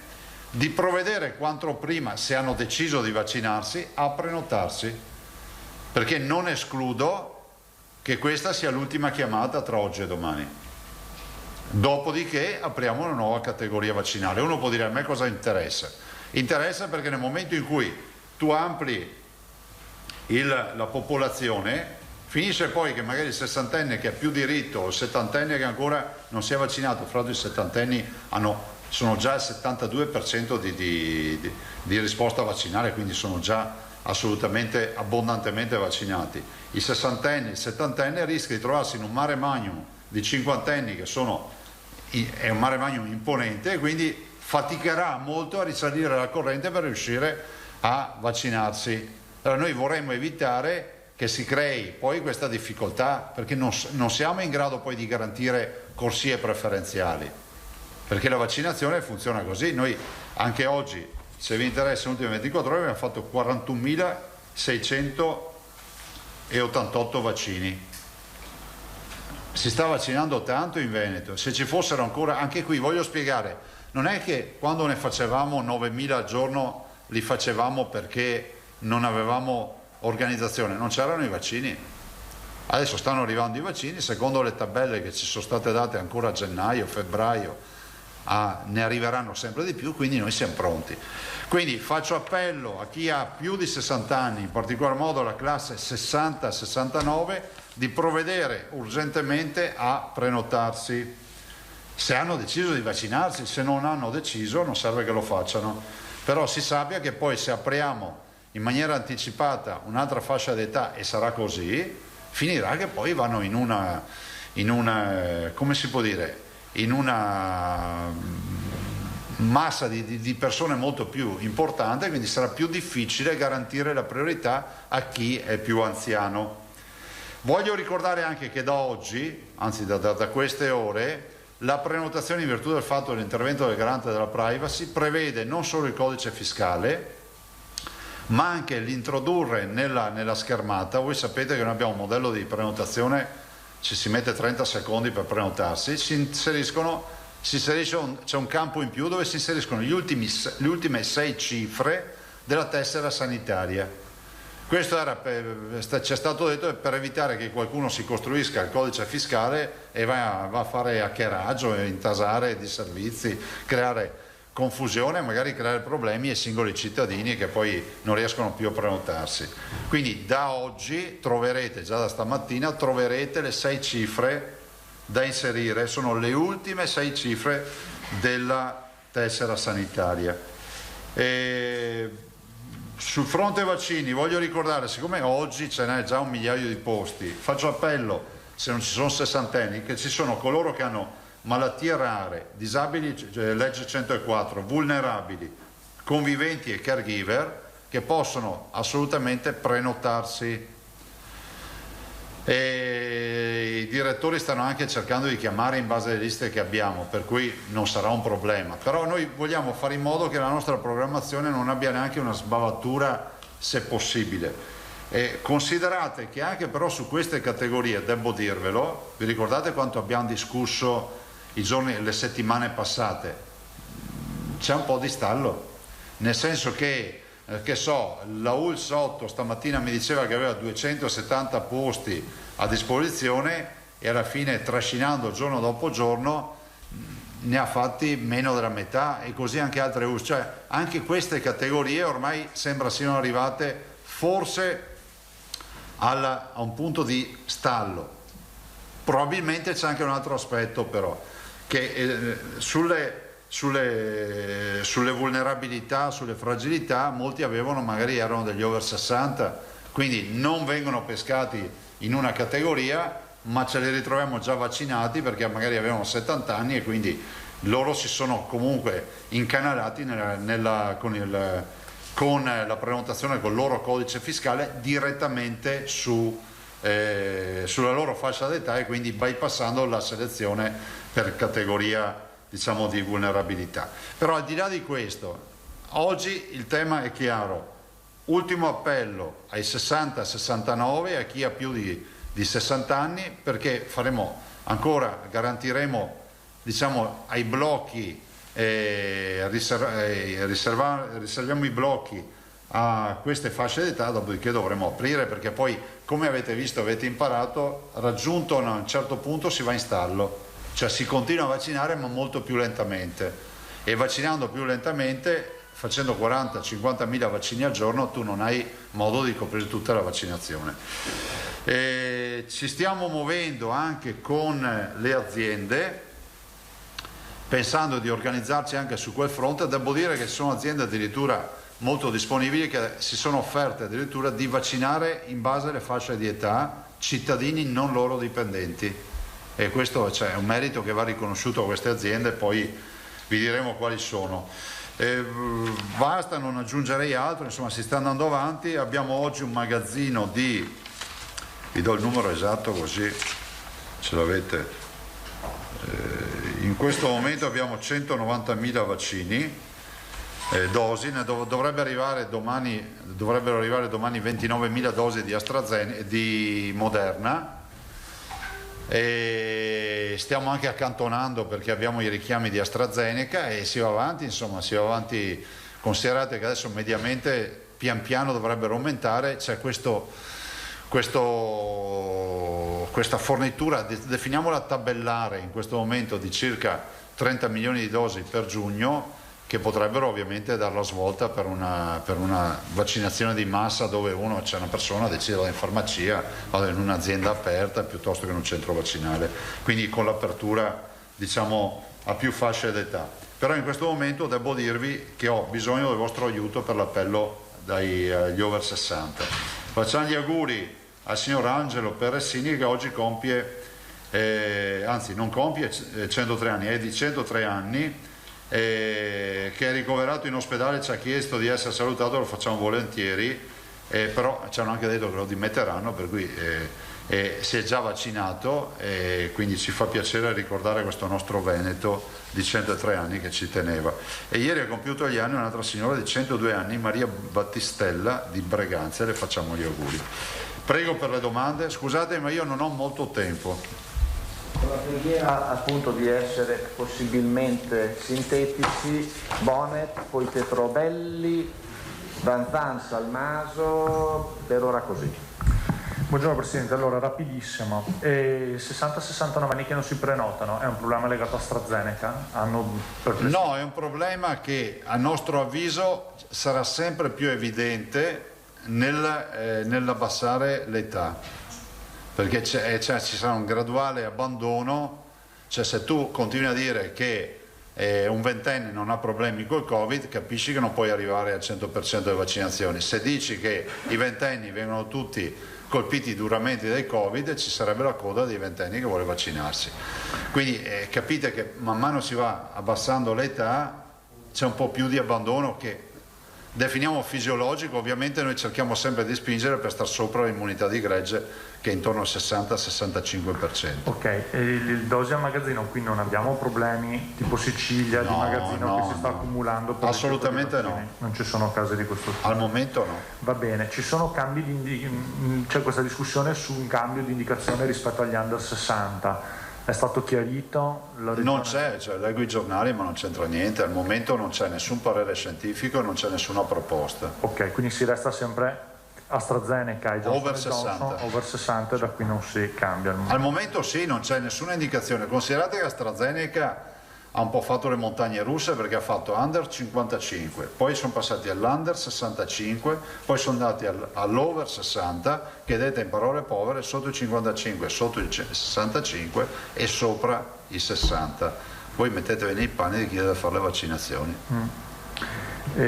di provvedere quanto prima, se hanno deciso di vaccinarsi, a prenotarsi, perché non escludo che questa sia l'ultima chiamata tra oggi e domani. Dopodiché apriamo una nuova categoria vaccinale. Uno può dire: a me cosa interessa? Interessa perché nel momento in cui tu ampli la popolazione, finisce poi che magari il sessantenne che ha più diritto o il settantenne che ancora non si è vaccinato, fra l'altro i settantenni hanno sono già il 72% di risposta vaccinale, quindi sono già assolutamente abbondantemente vaccinati. I sessantenni, il settantenni rischia di trovarsi in un mare magnum di cinquantenni è un mare magnum imponente, e quindi faticherà molto a risalire la corrente per riuscire a vaccinarsi. Allora noi vorremmo evitare che si crei poi questa difficoltà, perché non siamo in grado poi di garantire corsie preferenziali, perché la vaccinazione funziona così. Noi anche oggi, se vi interessa, le ultime 24 ore abbiamo fatto 41.688 vaccini. Si sta vaccinando tanto in Veneto. Se ci fossero ancora, anche qui voglio spiegare, non è che quando ne facevamo 9.000 al giorno li facevamo perché non avevamo organizzazione, non c'erano i vaccini. Adesso stanno arrivando i vaccini, secondo le tabelle che ci sono state date ancora a gennaio, febbraio, ne arriveranno sempre di più, quindi noi siamo pronti. Quindi faccio appello a chi ha più di 60 anni, in particolar modo la classe 60-69, di provvedere urgentemente a prenotarsi se hanno deciso di vaccinarsi. Se non hanno deciso non serve che lo facciano, però si sappia che poi se apriamo in maniera anticipata un'altra fascia d'età, e sarà così, finirà che poi vanno in una come si può dire, in una massa di persone molto più importante, quindi sarà più difficile garantire la priorità a chi è più anziano. Voglio ricordare anche che da oggi, anzi da queste ore, la prenotazione in virtù del fatto dell'intervento del garante della privacy prevede non solo il codice fiscale, ma anche l'introdurre nella schermata. Voi sapete che noi abbiamo un modello di prenotazione, ci si mette 30 secondi per prenotarsi, c'è un campo in più dove si inseriscono le ultime 6 cifre della tessera sanitaria. Questo ci è stato detto per evitare che qualcuno si costruisca il codice fiscale e va a fare hackeraggio, intasare di servizi, creare confusione, magari creare problemi ai singoli cittadini che poi non riescono più a prenotarsi. Quindi da oggi troverete, già da stamattina, troverete le 6 cifre da inserire, sono le ultime 6 cifre della tessera sanitaria. Sul fronte vaccini voglio ricordare, siccome oggi ce n'è già 1 migliaio di posti, faccio appello, se non ci sono sessantenni, che ci sono coloro che hanno malattie rare, disabili, legge 104, vulnerabili, conviventi e caregiver, che possono assolutamente prenotarsi. E i direttori stanno anche cercando di chiamare in base alle liste che abbiamo, per cui non sarà un problema, però noi vogliamo fare in modo che la nostra programmazione non abbia neanche una sbavatura, se possibile. Considerate che anche però su queste categorie, devo dirvelo, vi ricordate quanto abbiamo discusso le settimane passate? C'è un po' di stallo, nel senso che la ULSS 8 stamattina mi diceva che aveva 270 posti a disposizione e alla fine, trascinando giorno dopo giorno, ne ha fatti meno della metà, e così anche altre ULSS. Cioè anche queste categorie ormai sembra siano arrivate forse a un punto di stallo. Probabilmente c'è anche un altro aspetto però, che sulle vulnerabilità, sulle fragilità, molti magari erano degli over 60, quindi non vengono pescati in una categoria, ma ce li ritroviamo già vaccinati perché magari avevano 70 anni e quindi loro si sono comunque incanalati con la prenotazione col loro codice fiscale direttamente sulla loro fascia d'età, e quindi bypassando la selezione per categoria, diciamo, di vulnerabilità. Però al di là di questo, oggi il tema è chiaro: ultimo appello ai 60-69, a chi ha più di 60 anni, perché garantiremo, diciamo, ai blocchi, riserviamo i blocchi a queste fasce d'età, dopodiché dovremo aprire, perché poi, come avete visto, avete imparato, raggiunto a un certo punto si va in stallo. Cioè si continua a vaccinare ma molto più lentamente, e vaccinando più lentamente, facendo 40-50 mila vaccini al giorno, tu non hai modo di coprire tutta la vaccinazione. Ci stiamo muovendo anche con le aziende pensando di organizzarci anche su quel fronte. Devo dire che ci sono aziende addirittura molto disponibili che si sono offerte addirittura di vaccinare in base alle fasce di età cittadini non loro dipendenti, e questo è un merito che va riconosciuto a queste aziende, poi vi diremo quali sono. Basta, non aggiungerei altro, insomma si sta andando avanti. Abbiamo oggi un magazzino di, vi do il numero esatto così ce l'avete, in questo momento abbiamo 190.000 vaccini, dosi, ne dovrebbero arrivare domani 29.000 dosi di AstraZeneca, di Moderna, e stiamo anche accantonando perché abbiamo i richiami di AstraZeneca e si va avanti, insomma si va avanti. Considerate che adesso mediamente pian piano dovrebbero aumentare, c'è questa fornitura, definiamola tabellare in questo momento, di circa 30 milioni di dosi per giugno, che potrebbero ovviamente dare la svolta per una vaccinazione di massa, dove c'è una persona decide vado in farmacia, vado in un'azienda aperta piuttosto che in un centro vaccinale, quindi con l'apertura diciamo a più fasce d'età. Però in questo momento devo dirvi che ho bisogno del vostro aiuto per l'appello agli over 60. Facciamo gli auguri al signor Angelo Peressini, che oggi compie, anzi non compie 103 anni, è di 103 anni, che è ricoverato in ospedale, ci ha chiesto di essere salutato, lo facciamo volentieri, però ci hanno anche detto che lo dimetteranno, per cui si è già vaccinato, quindi ci fa piacere ricordare questo nostro veneto di 103 anni che ci teneva. E ieri ha compiuto gli anni un'altra signora di 102 anni, Maria Battistella di Breganze, le facciamo gli auguri. Prego per le domande, scusate ma io non ho molto tempo. Con la preghiera appunto di essere possibilmente sintetici, Bonet, poi Petrobelli, Danzan, Salmaso, per ora così. Buongiorno Presidente, allora rapidissimo, 60-69 anni che non si prenotano, è un problema legato a AstraZeneca? No, è un problema che a nostro avviso sarà sempre più evidente nell'abbassare l'età, perché ci sarà un graduale abbandono, cioè se tu continui a dire che un ventenne non ha problemi col Covid, capisci che non puoi arrivare al 100% delle vaccinazioni. Se dici che i ventenni vengono tutti colpiti duramente dai Covid, ci sarebbe la coda dei ventenni che vuole vaccinarsi. Quindi capite che man mano si va abbassando l'età, c'è un po' più di abbandono che definiamo fisiologico. Ovviamente noi cerchiamo sempre di spingere per star sopra l'immunità di gregge, che è intorno al 60-65%. Ok, e il dosi a magazzino, qui non abbiamo problemi tipo Sicilia, di magazzino che si sta accumulando? Assolutamente no. Non ci sono casi di questo tipo? Al momento no. Va bene, ci sono c'è questa discussione su un cambio di indicazione rispetto agli under 60. È stato chiarito? Non c'è, leggo i giornali ma non c'entra niente, al momento non c'è nessun parere scientifico e non c'è nessuna proposta. Ok, quindi si resta sempre AstraZeneca e over 60. Over 60, da qui non si cambia. Al momento sì, non c'è nessuna indicazione. Considerate che AstraZeneca ha un po' fatto le montagne russe, perché ha fatto under 55, poi sono passati all'under 65, poi sono andati all'over 60, che detta in parole povere sotto i 55, sotto i 65 e sopra i 60. Voi mettetevi nei panni di chi deve fare le vaccinazioni.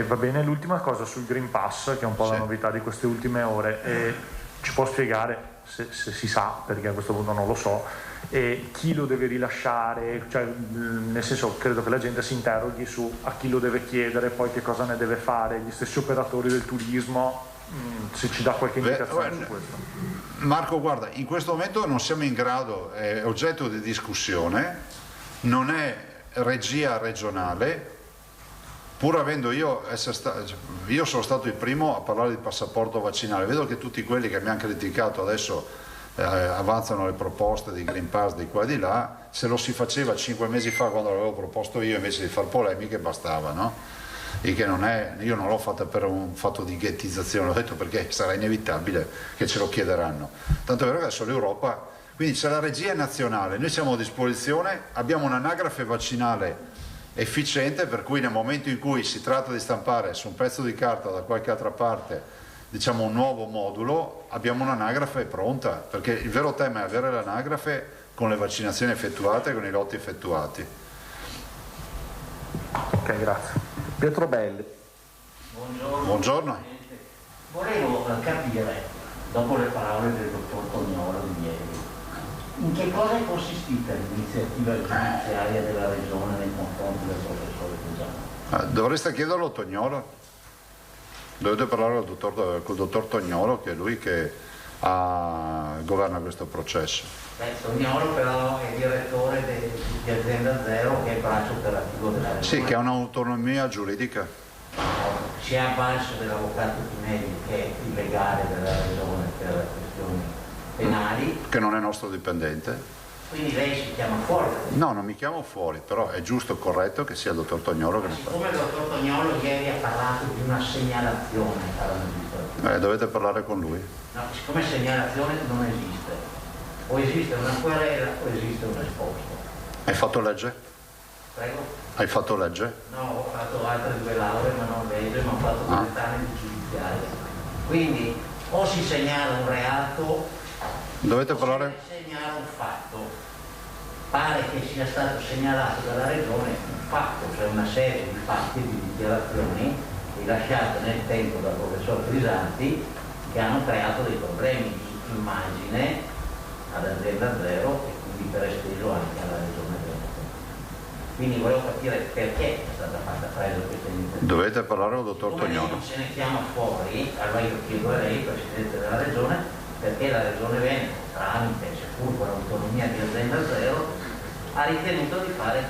Va bene, l'ultima cosa sul Green Pass, che è un po' la novità di queste ultime ore, ci può spiegare, se si sa, perché a questo punto non lo so, chi lo deve rilasciare, cioè, nel senso, credo che la gente si interroghi su a chi lo deve chiedere, poi che cosa ne deve fare, gli stessi operatori del turismo, se ci dà qualche indicazione su questo. Marco, guarda, in questo momento non siamo in grado, è oggetto di discussione, non è regia regionale, pur avendo io sono stato il primo a parlare di passaporto vaccinale. Vedo che tutti quelli che mi hanno criticato adesso avanzano le proposte di Green Pass di qua e di là. Se lo si faceva 5 mesi fa, quando l'avevo proposto io, invece di far polemiche bastava, no? E che io non l'ho fatta per un fatto di ghettizzazione, l'ho detto perché sarà inevitabile che ce lo chiederanno. Tanto è vero che adesso l'Europa, quindi c'è la regia nazionale, noi siamo a disposizione, abbiamo un'anagrafe vaccinale efficiente, per cui nel momento in cui si tratta di stampare su un pezzo di carta da qualche altra parte, diciamo, un nuovo modulo, abbiamo un'anagrafe pronta, perché il vero tema è avere l'anagrafe con le vaccinazioni effettuate e con i lotti effettuati. Ok, grazie. Pietrobelli. Buongiorno. Buongiorno. Volevo capire, dopo le parole del dottor Tognolo di ieri, in che cosa è consistita l'iniziativa giudiziaria della Regione nei confronti del professore Cusano? Dovreste chiederlo a Tognolo. Dovete parlare col dottor Tognolo, che è lui che governa questo processo. Tognolo però è direttore di Azienda Zero, che è il braccio operativo della Regione. Sì, che ha un'autonomia giuridica. Si è avvalso dell'avvocato Tinelli, che è il legale della Regione per questioni penali. Che non è nostro dipendente. Quindi lei si chiama fuori? No, non mi chiamo fuori, però è giusto, corretto che sia il dottor Tognolo che ne parla. Siccome il dottor Tognolo ieri ha parlato di una segnalazione alla magistratura. Dovete parlare con lui. No, siccome segnalazione non esiste, o esiste una querela o esiste un esposto. Hai fatto legge? Prego? Hai fatto legge? No, ho fatto altre 2 lauree, ma non legge, ma ho fatto 20 anni di giudiziaria. Quindi o si segnala un reato, Dovete parlare? si segnala un fatto. Pare che sia stato segnalato dalla Regione un fatto, cioè una serie di fatti e di dichiarazioni rilasciate nel tempo dal professor Crisanti, che hanno creato dei problemi di immagine ad Azienda Zero e quindi per esteso anche alla Regione Veneto. Quindi volevo capire perché è stata fatta presa questa iniziativa. Dovete parlare al dottor Come Tognolo. non se ne chiama fuori, allora io chiedo a lei, Presidente della Regione, perché la Regione Veneto, tramite, seppur con l'autonomia di Azienda Zero, ha ritenuto di fare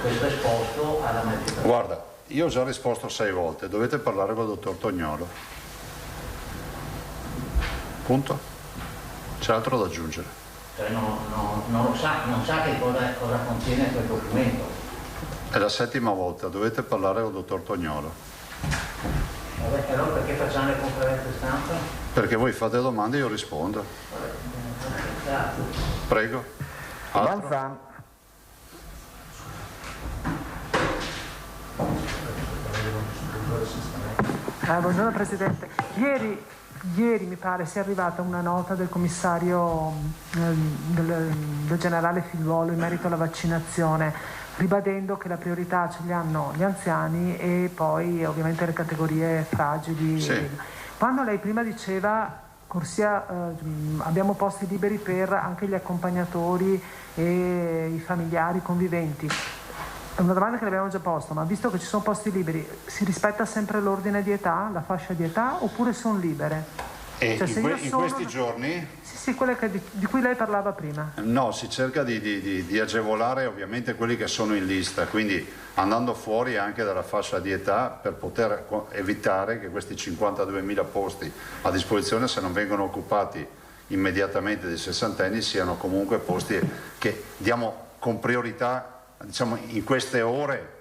questo esposto alla magistratura. Guarda, io ho già risposto 6 volte, dovete parlare con il dottor Tognolo. Punto. C'è altro da aggiungere. Cioè non lo sa, non sa che cosa contiene quel documento. È la 7ª volta, dovete parlare con il dottor Tognolo. Vabbè, allora perché facciamo le conferenze stampa? Perché voi fate domande e io rispondo. Grazie. Prego. Altro? Buongiorno Presidente. Ieri mi pare sia arrivata una nota del commissario del generale Figliuolo in merito alla vaccinazione, ribadendo che la priorità ce li hanno gli anziani e poi ovviamente le categorie fragili. Sì. Quando lei prima diceva corsia, abbiamo posti liberi per anche gli accompagnatori e i familiari conviventi. È una domanda che l'abbiamo già posto, ma visto che ci sono posti liberi, si rispetta sempre l'ordine di età, la fascia di età, oppure sono libere? E cioè, in questi giorni? Sì, quelle di cui lei parlava prima. No, si cerca di agevolare ovviamente quelli che sono in lista, quindi andando fuori anche dalla fascia di età per poter evitare che questi 52.000 posti a disposizione, se non vengono occupati immediatamente dai sessantenni, siano comunque posti che diamo con priorità, diciamo, in queste ore,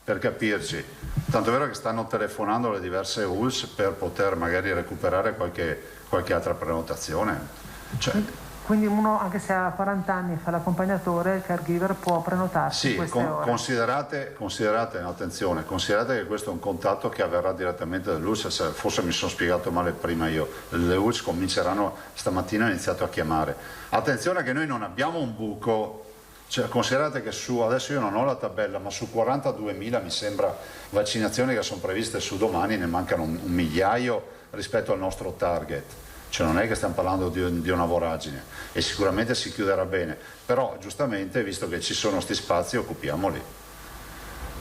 per capirci. Tanto è vero che stanno telefonando le diverse ULS per poter magari recuperare qualche altra prenotazione. Quindi uno, anche se ha 40 anni e fa l'accompagnatore, il caregiver può prenotarsi queste ore. Considerate, attenzione, considerate che questo è un contatto che avverrà direttamente dall'ULS. Forse mi sono spiegato male prima io. Le ULS cominceranno, stamattina ho iniziato a chiamare. Attenzione che noi non abbiamo un buco. Cioè, considerate che adesso io non ho la tabella, ma su 42.000 mi sembra vaccinazioni che sono previste su domani ne mancano un migliaio rispetto al nostro target. Cioè non è che stiamo parlando di una voragine e sicuramente si chiuderà bene, però giustamente visto che ci sono sti spazi occupiamoli.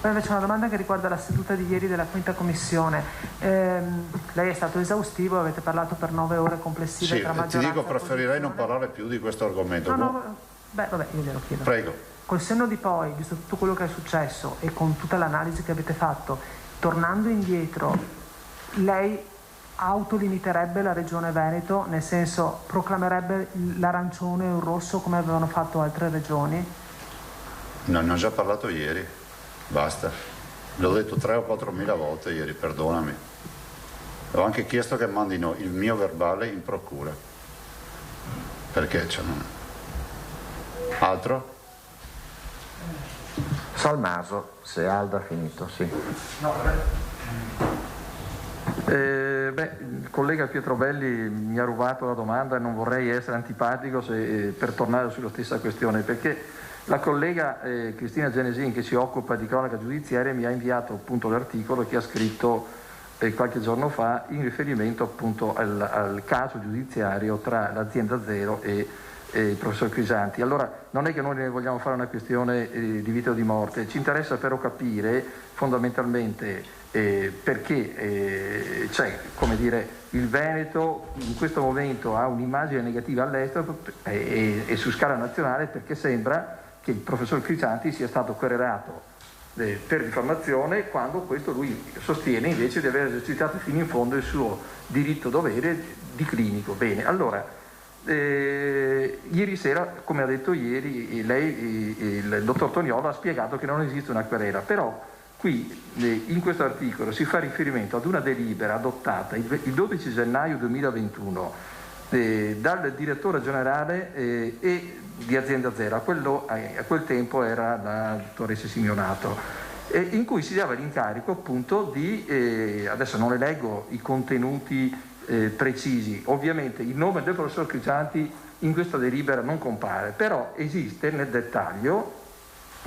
Poi invece una domanda che riguarda la seduta di ieri della quinta commissione. Lei è stato esaustivo, avete parlato per 9 ore complessive tra maggioranza. Ti dico, preferirei non parlare più di questo argomento. Vabbè, io glielo chiedo. Prego. Col senno di poi, visto tutto quello che è successo e con tutta l'analisi che avete fatto, tornando indietro, lei autolimiterebbe la Regione Veneto, nel senso proclamerebbe l'arancione o il rosso come avevano fatto altre regioni? No, ne ho già parlato ieri, basta. L'ho detto 3.000 o 4.000 volte ieri, perdonami. Ho anche chiesto che mandino il mio verbale in procura. Perché Altro? Salmaso, se Aldo ha finito, sì. Il collega Pietrobelli mi ha rubato la domanda e non vorrei essere antipatico per tornare sulla stessa questione, perché La collega Cristina Genesin, che si occupa di cronaca giudiziaria, mi ha inviato appunto l'articolo che ha scritto qualche giorno fa in riferimento appunto al caso giudiziario tra l'azienda Zero e il professor Crisanti. Allora, non è che noi ne vogliamo fare una questione di vita o di morte, ci interessa però capire fondamentalmente perché come dire, il Veneto in questo momento ha un'immagine negativa all'estero e su scala nazionale, perché sembra che il professor Crisanti sia stato querelato per diffamazione, quando questo lui sostiene invece di aver esercitato fino in fondo il suo diritto-dovere di clinico. Bene, allora, ieri sera, come ha detto ieri, lei, il dottor Toniolo, ha spiegato che non esiste una querela, però qui in questo articolo si fa riferimento ad una delibera adottata il 12 gennaio 2021 dal direttore generale e di Azienda Zero, a quel tempo era la dottoressa Simeonato, in cui si dava l'incarico appunto di, adesso non le leggo i contenuti precisi, ovviamente il nome del professor Crisanti in questa delibera non compare, però esiste nel dettaglio,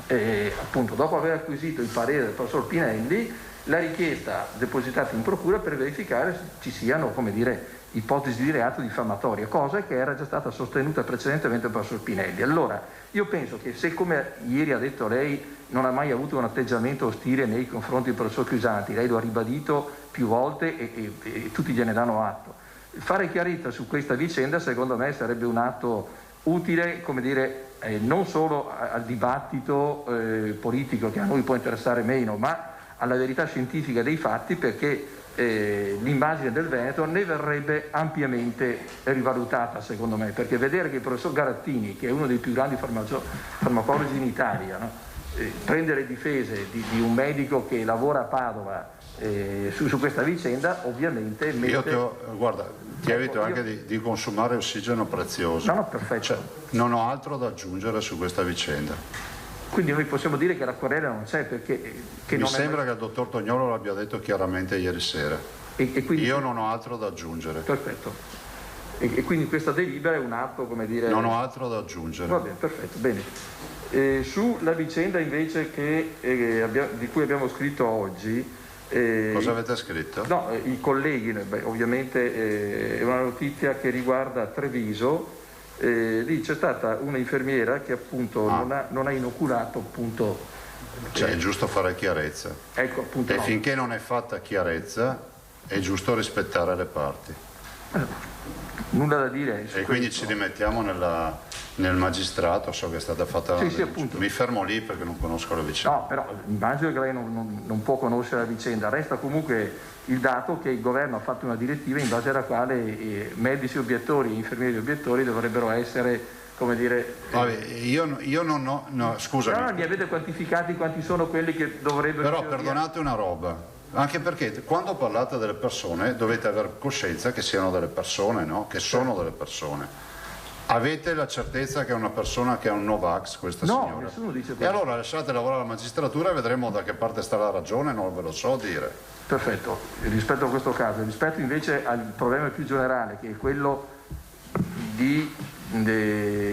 appunto dopo aver acquisito il parere del professor Pinelli, la richiesta depositata in procura per verificare se ci siano, come dire, ipotesi di reato diffamatoria, cosa che era già stata sostenuta precedentemente dal professor Pinelli. Allora, io penso che se, come ieri ha detto lei, non ha mai avuto un atteggiamento ostile nei confronti del professor Crisanti, lei lo ha ribadito più volte e tutti gliene danno atto, fare chiarezza su questa vicenda secondo me sarebbe un atto utile, come dire, non solo al dibattito politico che a noi può interessare meno, ma alla verità scientifica dei fatti, perché l'immagine del Veneto ne verrebbe ampiamente rivalutata secondo me, perché vedere che il professor Garattini, che è uno dei più grandi farmacologi in Italia, no? Prende le difese di un medico che lavora a Padova su questa vicenda, ovviamente mette... Guarda, ti evito anche di consumare ossigeno prezioso. No, perfetto. Cioè, non ho altro da aggiungere su questa vicenda. Quindi noi possiamo dire che la querela non c'è, perché... Mi sembra che il dottor Toniolo l'abbia detto chiaramente ieri sera. E quindi... Io non ho altro da aggiungere. Perfetto. E quindi questa delibera è un atto, come dire... Non ho altro da aggiungere. Va bene, perfetto, bene. Sulla vicenda invece di cui abbiamo scritto oggi... Cosa avete scritto? No, i colleghi, ovviamente è una notizia che riguarda Treviso. Lì c'è stata una infermiera che appunto non ha inoculato appunto... Cioè è giusto fare chiarezza. Ecco, appunto. E finché non è fatta chiarezza è giusto rispettare le parti. Nulla da dire. E quindi ci rimettiamo nel magistrato, so che è stata fatta... Sì, appunto. Mi fermo lì perché non conosco la vicenda. No, però immagino che lei non può conoscere la vicenda. Resta comunque il dato che il governo ha fatto una direttiva in base alla quale medici obiettori e infermieri obiettori dovrebbero essere, come dire... Vabbè, io non ho... No, scusami. No, mi avete quantificati quanti sono quelli che dovrebbero... Però perdonate una roba. Anche perché quando parlate delle persone dovete avere coscienza che siano delle persone, no? Che sono delle persone. Avete la certezza che è una persona che è un Novax, questa signora? No, nessuno dice questo. E allora lasciate lavorare la magistratura e vedremo da che parte sta la ragione, non ve lo so dire. Perfetto, rispetto a questo caso, rispetto invece al problema più generale, che è quello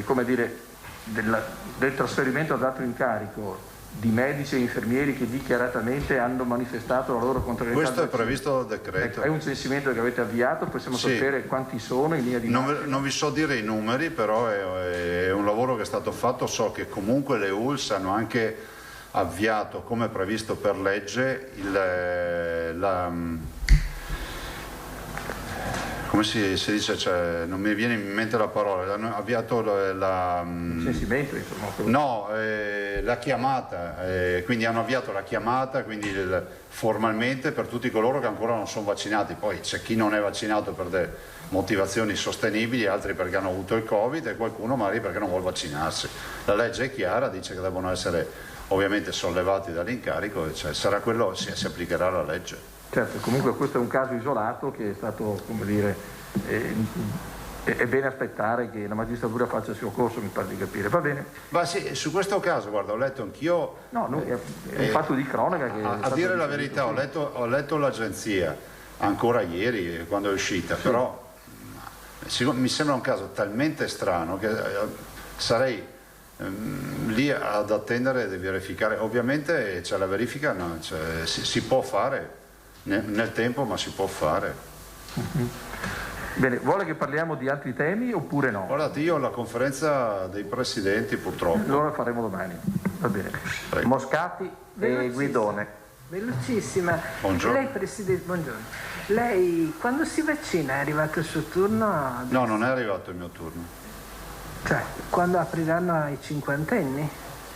come dire, del trasferimento ad altro incarico di medici e infermieri che dichiaratamente hanno manifestato la loro contrarietà. Questo è previsto dal decreto. È un censimento che avete avviato, possiamo sapere quanti sono in linea di massima? Non vi so dire i numeri, però è un lavoro che è stato fatto. So che comunque le ULS hanno anche avviato, come previsto per legge, come si dice, cioè, non mi viene in mente la parola, hanno avviato censimento, insomma. No, la chiamata, quindi hanno avviato la chiamata, quindi formalmente per tutti coloro che ancora non sono vaccinati. Poi c'è chi non è vaccinato per delle motivazioni sostenibili, altri perché hanno avuto il Covid e qualcuno magari perché non vuole vaccinarsi. La legge è chiara, dice che devono essere ovviamente sollevati dall'incarico, cioè sarà quello, si applicherà la legge. Certo, comunque questo è un caso isolato che è stato, come dire, è bene aspettare che la magistratura faccia il suo corso, mi pare di capire, va bene? Ma sì, su questo caso, guarda, ho letto anch'io... No, è un fatto di cronaca che... A dire la verità, ho letto l'agenzia ancora ieri, quando è uscita, però mi sembra un caso talmente strano che sarei lì ad attendere di verificare. Ovviamente c'è la verifica, no, si può fare nel tempo, ma si può fare. Bene, vuole che parliamo di altri temi oppure no? Guardate, io ho la conferenza dei presidenti purtroppo. Allora faremo domani, va bene. Prego. Moscati e Guidone. Velocissima. Buongiorno. Lei, Presidente, buongiorno. Lei quando si vaccina è arrivato il suo turno? No, non è arrivato il mio turno. Cioè, quando apriranno ai cinquantenni?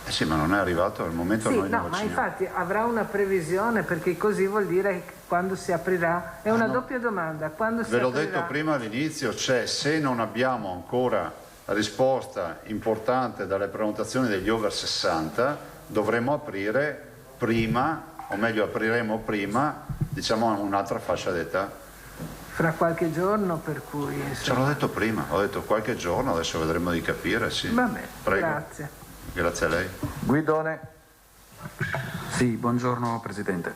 Sì, ma non è arrivato, al momento Sì, noi no, non ma vacciniamo. infatti avrà una previsione, perché così vuol dire che quando si aprirà, è una doppia domanda, quando si Ve l'ho aprirà... detto prima all'inizio, cioè se non abbiamo ancora risposta importante dalle prenotazioni degli over 60, dovremo aprire prima, o meglio apriremo prima, diciamo un'altra fascia d'età. Fra qualche giorno, per cui... Ce l'ho detto prima, ho detto qualche giorno, adesso vedremo di capire, sì. Va bene, Prego. grazie. Grazie a lei. Guidone. Sì, buongiorno Presidente.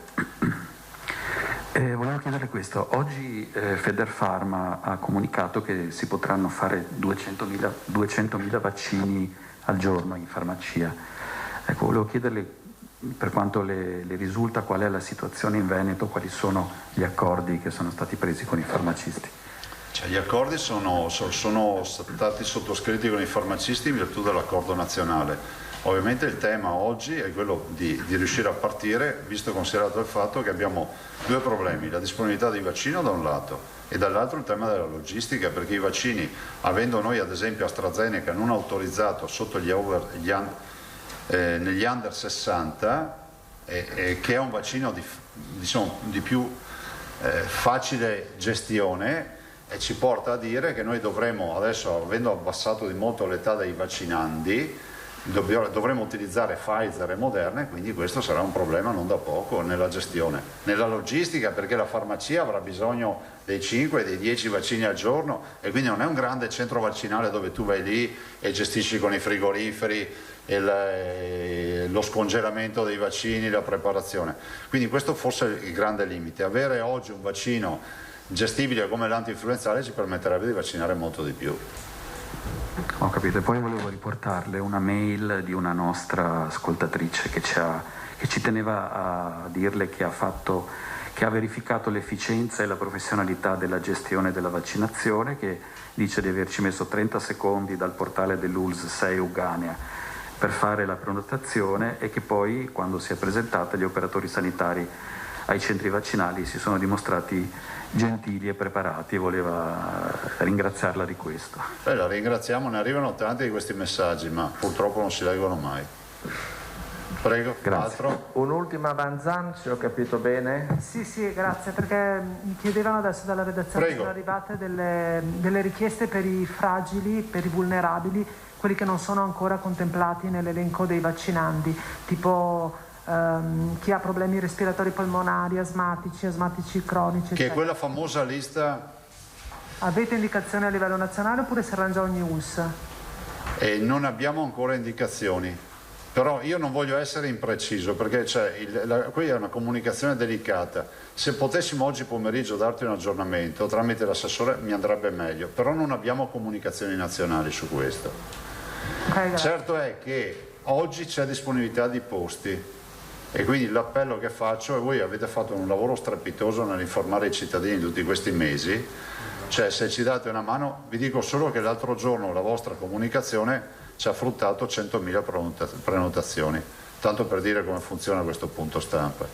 Volevo chiederle questo. Oggi Federpharma ha comunicato che si potranno fare 200.000 vaccini al giorno in farmacia. Ecco, volevo chiederle, per quanto le risulta, qual è la situazione in Veneto, quali sono gli accordi che sono stati presi con i farmacisti. Cioè, gli accordi sono stati sottoscritti con i farmacisti in virtù dell'accordo nazionale. Ovviamente il tema oggi è quello di riuscire a partire, visto e considerato il fatto che abbiamo due problemi: la disponibilità di vaccino da un lato e dall'altro il tema della logistica, perché i vaccini, avendo noi ad esempio AstraZeneca non autorizzato sotto negli under 60, che è un vaccino di più facile gestione, e ci porta a dire che noi dovremo, adesso avendo abbassato di molto l'età dei vaccinandi, dovremo utilizzare Pfizer e Moderna, e quindi questo sarà un problema non da poco nella gestione, nella logistica, perché la farmacia avrà bisogno dei 5 e dei 10 vaccini al giorno, e quindi non è un grande centro vaccinale dove tu vai lì e gestisci con i frigoriferi lo scongelamento dei vaccini, la preparazione. Quindi questo forse è il grande limite. Avere oggi un vaccino gestibile come l'antinfluenzale ci permetterebbe di vaccinare molto di più. Ho capito, e poi volevo riportarle una mail di una nostra ascoltatrice che ci teneva a dirle che ha verificato l'efficienza e la professionalità della gestione della vaccinazione, che dice di averci messo 30 secondi dal portale dell'ULSS 6 Uganea per fare la prenotazione, e che poi, quando si è presentata, gli operatori sanitari ai centri vaccinali si sono dimostrati gentili e preparati, e voleva ringraziarla di questo. La ringraziamo, ne arrivano tanti di questi messaggi, ma purtroppo non si leggono mai. Prego, altro? Un'ultima Vanzan, se ho capito bene? Sì, grazie, perché mi chiedevano adesso dalla redazione, Prego. sono arrivate delle richieste per i fragili, per i vulnerabili, quelli che non sono ancora contemplati nell'elenco dei vaccinandi, tipo chi ha problemi respiratori polmonari, asmatici cronici, eccetera. Che è quella famosa lista. Avete indicazioni a livello nazionale oppure si arrangia ogni US? Non abbiamo ancora indicazioni, però io non voglio essere impreciso, perché qui è una comunicazione delicata. Se potessimo oggi pomeriggio darti un aggiornamento tramite l'assessore mi andrebbe meglio, però non abbiamo comunicazioni nazionali su questo. Certo è che oggi c'è disponibilità di posti, e quindi l'appello che faccio, e voi avete fatto un lavoro strepitoso nell'informare i cittadini tutti questi mesi, cioè se ci date una mano, vi dico solo che l'altro giorno la vostra comunicazione ci ha fruttato 100.000 prenotazioni, tanto per dire come funziona questo punto stampa.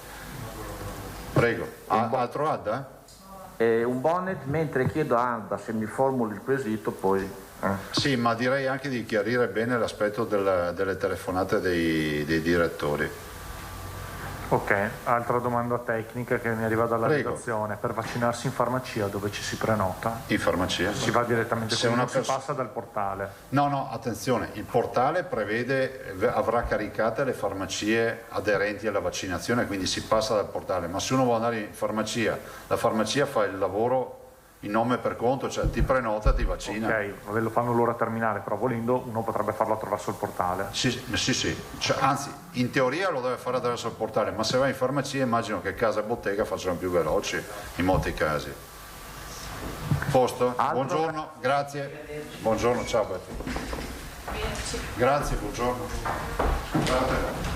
Prego, altro Adda? Un bonnet, mentre chiedo a Adda se mi formuli il quesito, poi... Sì, ma direi anche di chiarire bene l'aspetto delle telefonate dei direttori. Ok, altra domanda tecnica che mi arriva dalla Prego. redazione: per vaccinarsi in farmacia dove ci si prenota? In farmacia? Si va direttamente, Se non una si passa dal portale? No, attenzione, il portale avrà caricate le farmacie aderenti alla vaccinazione, quindi si passa dal portale, ma se uno vuole andare in farmacia, la farmacia fa il lavoro in nome per conto, cioè ti prenota, ti vaccina. Ok, lo fanno l'ora terminale, però volendo uno potrebbe farlo attraverso il portale. Sì. Cioè, anzi, in teoria lo deve fare attraverso il portale, ma se vai in farmacia immagino che casa e bottega facciano più veloci in molti casi. Posto? Buongiorno, grazie. Buongiorno, ciao Betty. Grazie, buongiorno. Scusate.